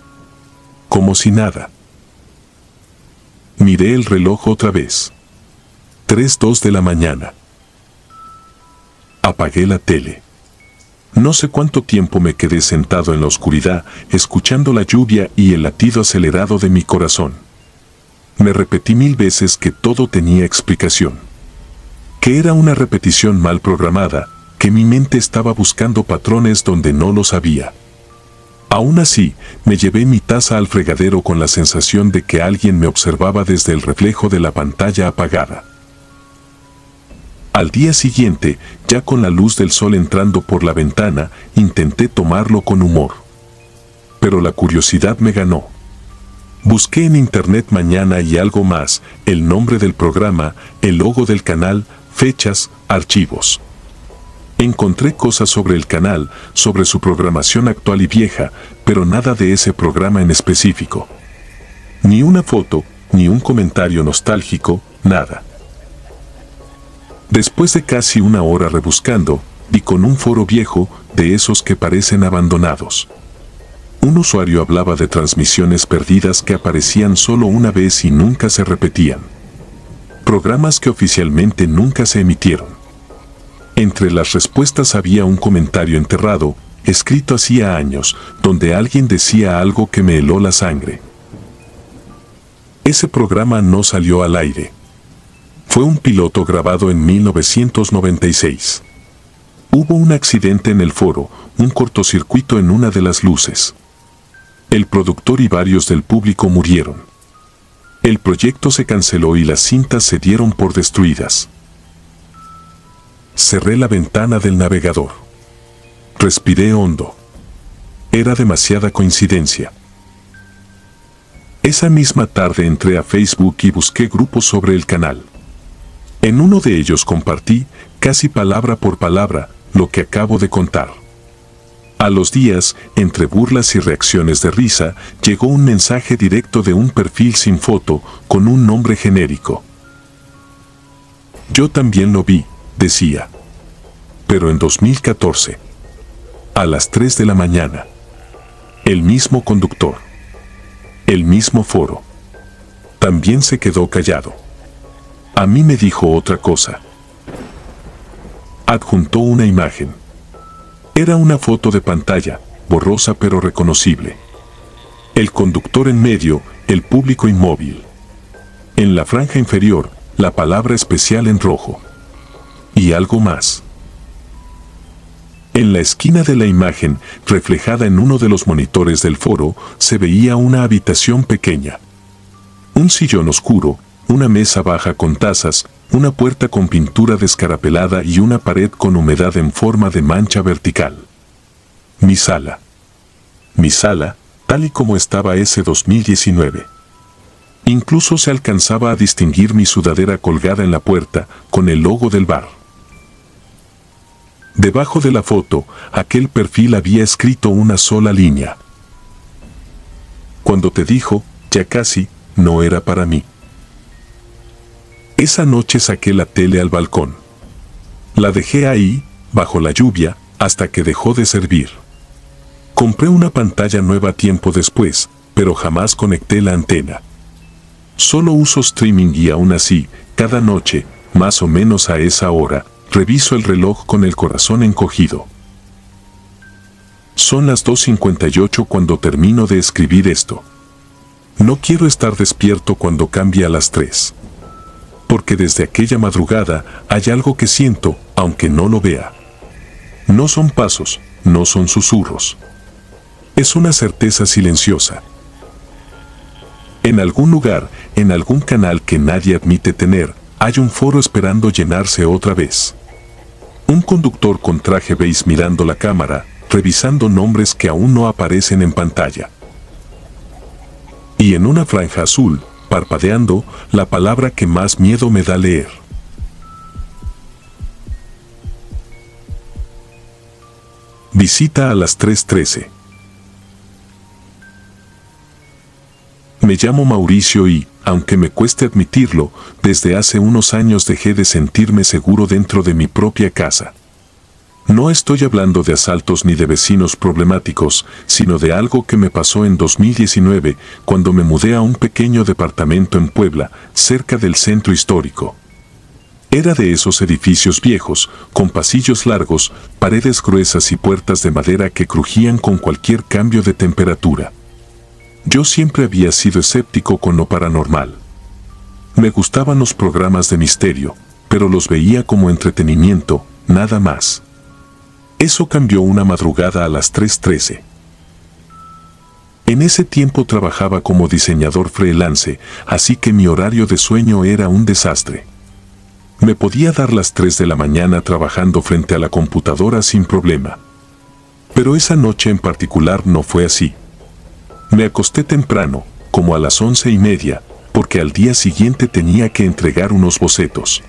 Como si nada. Miré el reloj otra vez. 3:02 de la mañana. Apagué la tele. No sé cuánto tiempo me quedé sentado en la oscuridad, escuchando la lluvia y el latido acelerado de mi corazón. Me repetí 1000 veces que todo tenía explicación. Que era una repetición mal programada, que mi mente estaba buscando patrones donde no los había. Aún así, me llevé mi taza al fregadero con la sensación de que alguien me observaba desde el reflejo de la pantalla apagada. Al día siguiente, ya con la luz del sol entrando por la ventana, intenté tomarlo con humor. Pero la curiosidad me ganó. Busqué en internet Mañana y Algo Más, el nombre del programa, el logo del canal, fechas, archivos. Encontré cosas sobre el canal, sobre su programación actual y vieja, pero nada de ese programa en específico. Ni una foto, ni un comentario nostálgico, nada. Después de casi una hora rebuscando, di con un foro viejo, de esos que parecen abandonados. Un usuario hablaba de transmisiones perdidas que aparecían solo una vez y nunca se repetían. Programas que oficialmente nunca se emitieron. Entre las respuestas había un comentario enterrado, escrito hacía años, donde alguien decía algo que me heló la sangre. Ese programa no salió al aire. Fue un piloto grabado en 1996. Hubo un accidente en el foro, un cortocircuito en una de las luces. El productor y varios del público murieron. El proyecto se canceló y las cintas se dieron por destruidas. Cerré la ventana del navegador. Respiré hondo. Era demasiada coincidencia. Esa misma tarde entré a Facebook y busqué grupos sobre el canal. En uno de ellos compartí, casi palabra por palabra, lo que acabo de contar. A los días, entre burlas y reacciones de risa, llegó un mensaje directo de un perfil sin foto, con un nombre genérico. Yo también lo vi, decía. Pero en 2014. A las 3 de la mañana. El mismo conductor. El mismo foro. También se quedó callado. A mí me dijo otra cosa. Adjuntó una imagen. Era una foto de pantalla, borrosa pero reconocible. El conductor en medio, el público inmóvil. En la franja inferior, la palabra especial en rojo. Y algo más. En la esquina de la imagen, reflejada en uno de los monitores del foro, se veía una habitación pequeña. Un sillón oscuro, una mesa baja con tazas, una puerta con pintura descarapelada y una pared con humedad en forma de mancha vertical. Mi sala. Mi sala, tal y como estaba ese 2019. Incluso se alcanzaba a distinguir mi sudadera colgada en la puerta, con el logo del bar. Debajo de la foto, aquel perfil había escrito una sola línea. Cuando te dijo, ya casi, no era para mí. Esa noche saqué la tele al balcón. La dejé ahí, bajo la lluvia, hasta que dejó de servir. Compré una pantalla nueva tiempo después, pero jamás conecté la antena. Solo uso streaming y aún así, cada noche, más o menos a esa hora, reviso el reloj con el corazón encogido. Son las 2:58 cuando termino de escribir esto. No quiero estar despierto cuando cambie a las 3. Porque desde aquella madrugada hay algo que siento, aunque no lo vea. No son pasos, no son susurros. Es una certeza silenciosa. En algún lugar, en algún canal que nadie admite tener, hay un foro esperando llenarse otra vez. Un conductor con traje beige mirando la cámara, revisando nombres que aún no aparecen en pantalla. Y en una franja azul, parpadeando, la palabra que más miedo me da leer. Visita a las 3:13. Me llamo Mauricio y, aunque me cueste admitirlo, desde hace unos años dejé de sentirme seguro dentro de mi propia casa. No estoy hablando de asaltos ni de vecinos problemáticos, sino de algo que me pasó en 2019, cuando me mudé a un pequeño departamento en Puebla, cerca del centro histórico. Era de esos edificios viejos, con pasillos largos, paredes gruesas y puertas de madera que crujían con cualquier cambio de temperatura. Yo siempre había sido escéptico con lo paranormal. Me gustaban los programas de misterio, pero los veía como entretenimiento, nada más. Eso cambió una madrugada a las 3:13. En ese tiempo trabajaba como diseñador freelance, así que mi horario de sueño era un desastre. Me podía dar las 3 de la mañana trabajando frente a la computadora sin problema. Pero esa noche en particular no fue así. Me acosté temprano, como a las 11:30, porque al día siguiente tenía que entregar unos bocetos.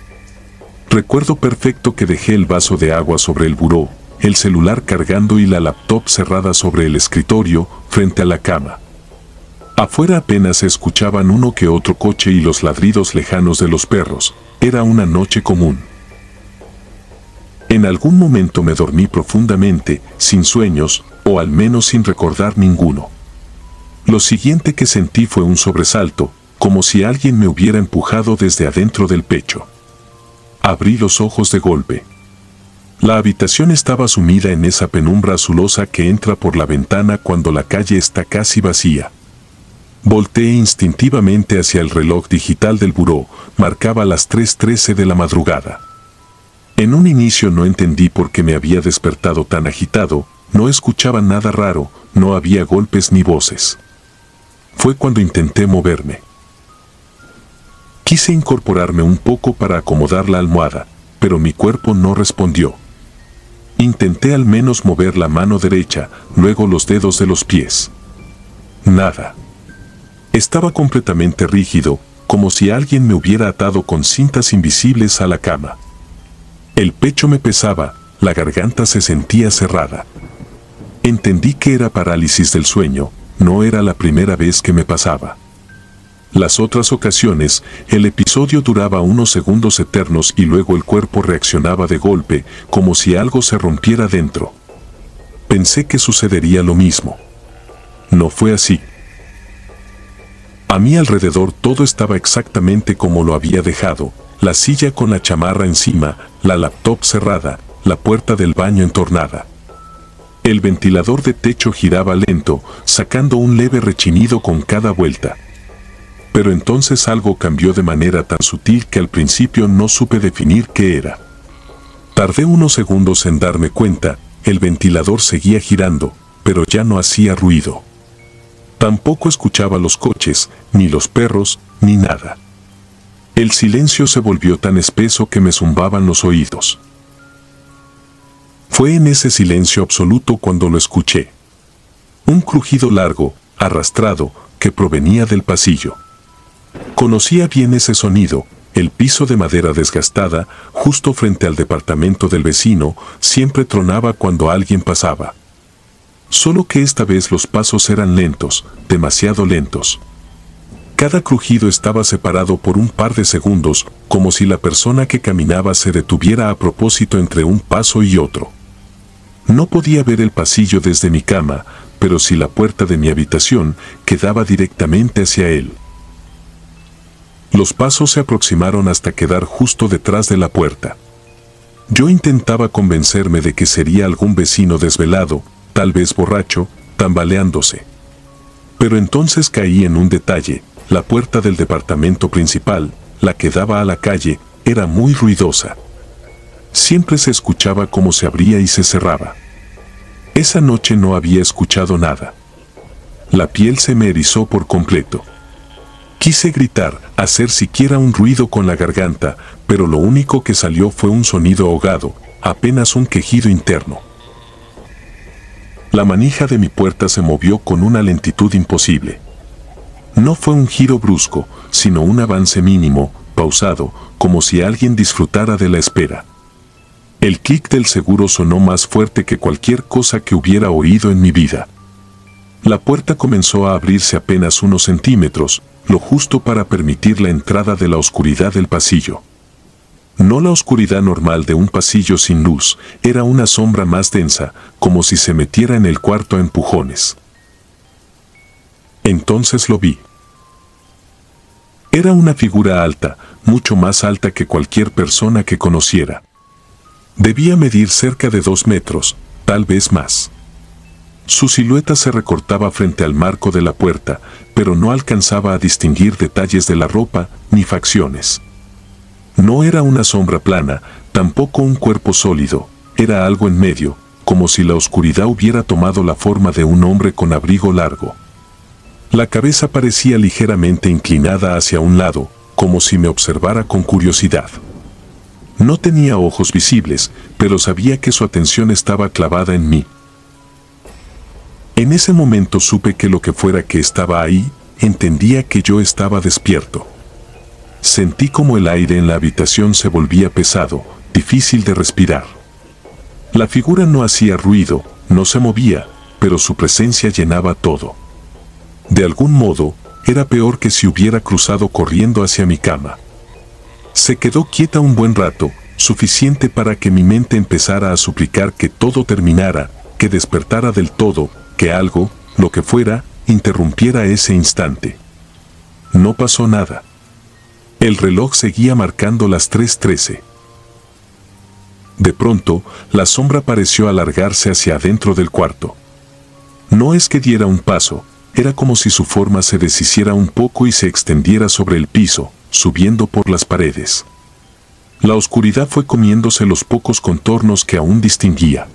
Recuerdo perfecto que dejé el vaso de agua sobre el buró, el celular cargando y la laptop cerrada sobre el escritorio, frente a la cama. Afuera apenas se escuchaban uno que otro coche y los ladridos lejanos de los perros. Era una noche común. En algún momento me dormí profundamente, sin sueños, o al menos sin recordar ninguno. Lo siguiente que sentí fue un sobresalto, como si alguien me hubiera empujado desde adentro del pecho. Abrí los ojos de golpe. La habitación estaba sumida en esa penumbra azulosa que entra por la ventana cuando la calle está casi vacía. Volteé instintivamente hacia el reloj digital del buró, marcaba las 3:13 de la madrugada. En un inicio no entendí por qué me había despertado tan agitado, no escuchaba nada raro, no había golpes ni voces. Fue cuando intenté moverme. Quise incorporarme un poco para acomodar la almohada, pero mi cuerpo no respondió. Intenté al menos mover la mano derecha, luego los dedos de los pies. Nada. Estaba completamente rígido, como si alguien me hubiera atado con cintas invisibles a la cama. El pecho me pesaba, la garganta se sentía cerrada. Entendí que era parálisis del sueño, no era la primera vez que me pasaba. Las otras ocasiones, el episodio duraba unos segundos eternos y luego el cuerpo reaccionaba de golpe, como si algo se rompiera dentro. Pensé que sucedería lo mismo. No fue así. A mi alrededor todo estaba exactamente como lo había dejado, la silla con la chamarra encima, la laptop cerrada, la puerta del baño entornada. El ventilador de techo giraba lento, sacando un leve rechinido con cada vuelta. Pero entonces algo cambió de manera tan sutil que al principio no supe definir qué era. Tardé unos segundos en darme cuenta, el ventilador seguía girando, pero ya no hacía ruido. Tampoco escuchaba los coches, ni los perros, ni nada. El silencio se volvió tan espeso que me zumbaban los oídos. Fue en ese silencio absoluto cuando lo escuché. Un crujido largo, arrastrado, que provenía del pasillo. Conocía bien ese sonido, el piso de madera desgastada, justo frente al departamento del vecino, siempre tronaba cuando alguien pasaba. Solo que esta vez los pasos eran lentos, demasiado lentos. Cada crujido estaba separado por un par de segundos, como si la persona que caminaba se detuviera a propósito entre un paso y otro. No podía ver el pasillo desde mi cama, pero sí la puerta de mi habitación, que daba directamente hacia él. Los pasos se aproximaron hasta quedar justo detrás de la puerta. Yo intentaba convencerme de que sería algún vecino desvelado, tal vez borracho, tambaleándose. Pero entonces caí en un detalle, la puerta del departamento principal, la que daba a la calle, era muy ruidosa. Siempre se escuchaba cómo se abría y se cerraba. Esa noche no había escuchado nada. La piel se me erizó por completo. Quise gritar, hacer siquiera un ruido con la garganta, pero lo único que salió fue un sonido ahogado, apenas un quejido interno. La manija de mi puerta se movió con una lentitud imposible. No fue un giro brusco, sino un avance mínimo, pausado, como si alguien disfrutara de la espera. El clic del seguro sonó más fuerte que cualquier cosa que hubiera oído en mi vida. La puerta comenzó a abrirse apenas unos centímetros, lo justo para permitir la entrada de la oscuridad del pasillo. No la oscuridad normal de un pasillo sin luz, era una sombra más densa, como si se metiera en el cuarto a empujones. Entonces lo vi. Era una figura alta, mucho más alta que cualquier persona que conociera. Debía medir cerca de 2 metros, tal vez más. Su silueta se recortaba frente al marco de la puerta, pero no alcanzaba a distinguir detalles de la ropa ni facciones. No era una sombra plana, tampoco un cuerpo sólido, era algo en medio, como si la oscuridad hubiera tomado la forma de un hombre con abrigo largo. La cabeza parecía ligeramente inclinada hacia un lado, como si me observara con curiosidad. No tenía ojos visibles, pero sabía que su atención estaba clavada en mí. En ese momento supe que lo que fuera que estaba ahí, entendía que yo estaba despierto. Sentí como el aire en la habitación se volvía pesado, difícil de respirar. La figura no hacía ruido, no se movía, pero su presencia llenaba todo. De algún modo, era peor que si hubiera cruzado corriendo hacia mi cama. Se quedó quieta un buen rato, suficiente para que mi mente empezara a suplicar que todo terminara, que despertara del todo, que algo, lo que fuera, interrumpiera ese instante. No pasó nada. El reloj seguía marcando las 3:13. De pronto, la sombra pareció alargarse hacia adentro del cuarto. No es que diera un paso, era como si su forma se deshiciera un poco y se extendiera sobre el piso, subiendo por las paredes. La oscuridad fue comiéndose los pocos contornos que aún distinguía.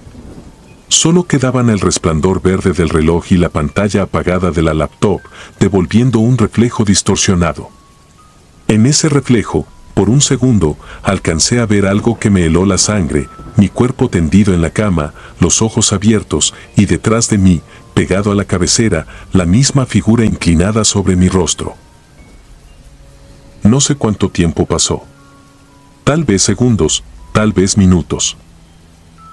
Solo quedaban el resplandor verde del reloj y la pantalla apagada de la laptop, devolviendo un reflejo distorsionado. En ese reflejo, por un segundo, alcancé a ver algo que me heló la sangre, mi cuerpo tendido en la cama, los ojos abiertos, y detrás de mí, pegado a la cabecera, la misma figura inclinada sobre mi rostro. No sé cuánto tiempo pasó. Tal vez segundos, tal vez minutos.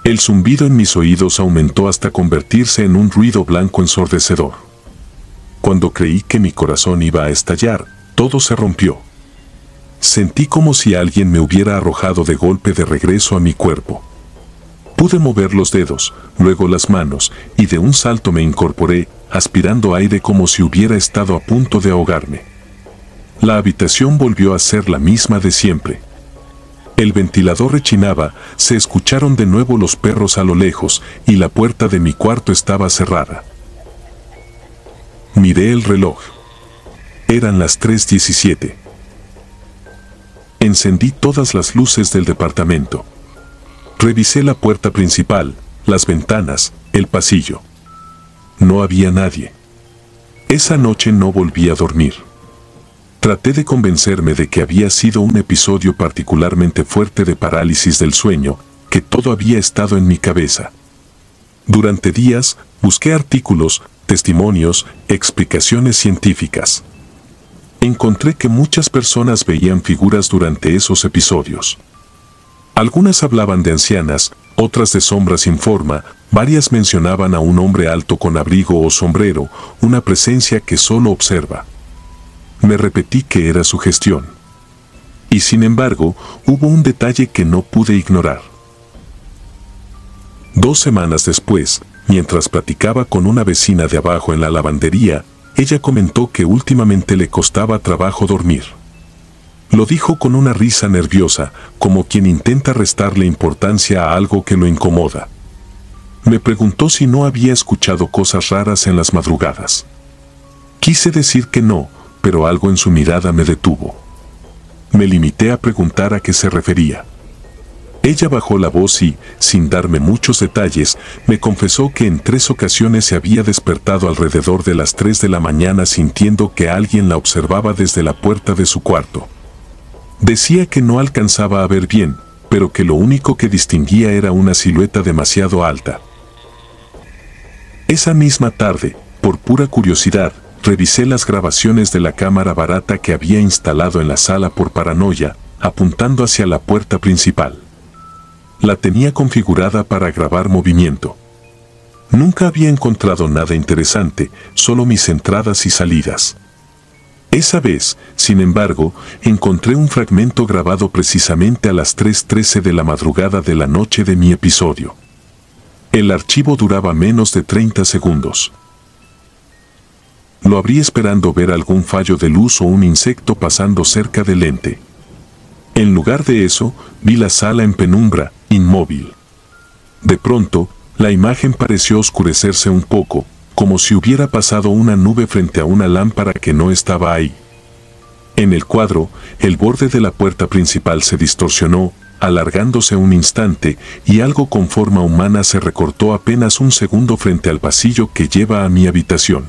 El zumbido en mis oídos aumentó hasta convertirse en un ruido blanco ensordecedor. Cuando creí que mi corazón iba a estallar, todo se rompió. Sentí como si alguien me hubiera arrojado de golpe de regreso a mi cuerpo. Pude mover los dedos, luego las manos, y de un salto me incorporé, aspirando aire como si hubiera estado a punto de ahogarme. La habitación volvió a ser la misma de siempre. El ventilador rechinaba, se escucharon de nuevo los perros a lo lejos, y la puerta de mi cuarto estaba cerrada. Miré el reloj. Eran las 3:17. Encendí todas las luces del departamento. Revisé la puerta principal, las ventanas, el pasillo. No había nadie. Esa noche no volví a dormir. Traté de convencerme de que había sido un episodio particularmente fuerte de parálisis del sueño, que todo había estado en mi cabeza. Durante días, busqué artículos, testimonios, explicaciones científicas. Encontré que muchas personas veían figuras durante esos episodios. Algunas hablaban de ancianas, otras de sombras sin forma, varias mencionaban a un hombre alto con abrigo o sombrero, una presencia que solo observa. Me repetí que era sugestión. Y sin embargo, hubo un detalle que no pude ignorar. 2 semanas después, mientras platicaba con una vecina de abajo en la lavandería, ella comentó que últimamente le costaba trabajo dormir. Lo dijo con una risa nerviosa, como quien intenta restarle importancia a algo que lo incomoda. Me preguntó si no había escuchado cosas raras en las madrugadas. Quise decir que no, pero algo en su mirada me detuvo. Me limité a preguntar a qué se refería. Ella bajó la voz y, sin darme muchos detalles, me confesó que en 3 ocasiones se había despertado alrededor de las 3 de la mañana sintiendo que alguien la observaba desde la puerta de su cuarto. Decía que no alcanzaba a ver bien, pero que lo único que distinguía era una silueta demasiado alta. Esa misma tarde, por pura curiosidad, revisé las grabaciones de la cámara barata que había instalado en la sala por paranoia, apuntando hacia la puerta principal. La tenía configurada para grabar movimiento. Nunca había encontrado nada interesante, solo mis entradas y salidas. Esa vez, sin embargo, encontré un fragmento grabado precisamente a las 3:13 de la madrugada de la noche de mi episodio. El archivo duraba menos de 30 segundos. Lo abrí esperando ver algún fallo de luz o un insecto pasando cerca del ente. En lugar de eso, vi la sala en penumbra, inmóvil. De pronto, la imagen pareció oscurecerse un poco, como si hubiera pasado una nube frente a una lámpara que no estaba ahí. En el cuadro, el borde de la puerta principal se distorsionó, alargándose un instante, y algo con forma humana se recortó apenas un segundo frente al pasillo que lleva a mi habitación.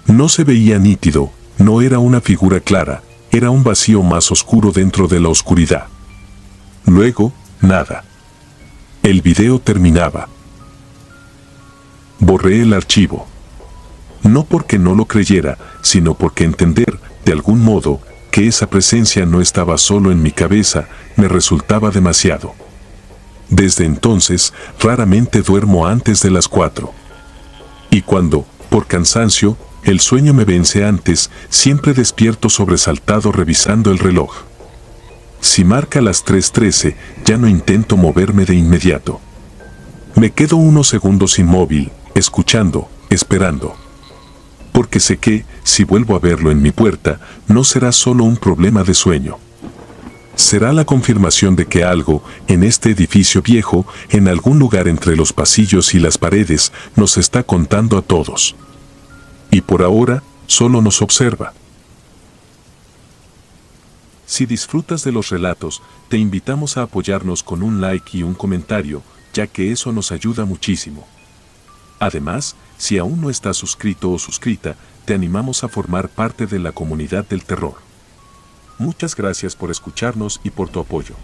No se veía nítido, no era una figura clara, era un vacío más oscuro dentro de la oscuridad. Luego, nada. El video terminaba. Borré el archivo. No porque no lo creyera, sino porque entender, de algún modo, que esa presencia no estaba solo en mi cabeza, me resultaba demasiado. Desde entonces, raramente duermo antes de las 4. Y cuando, por cansancio, el sueño me vence antes, siempre despierto sobresaltado revisando el reloj. Si marca las 3:13, ya no intento moverme de inmediato. Me quedo unos segundos inmóvil, escuchando, esperando. Porque sé que, si vuelvo a verlo en mi puerta, no será solo un problema de sueño. Será la confirmación de que algo, en este edificio viejo, en algún lugar entre los pasillos y las paredes, nos está contando a todos. Y por ahora, solo nos observa. Si disfrutas de los relatos, te invitamos a apoyarnos con un like y un comentario, ya que eso nos ayuda muchísimo. Además, si aún no estás suscrito o suscrita, te animamos a formar parte de la comunidad del terror. Muchas gracias por escucharnos y por tu apoyo.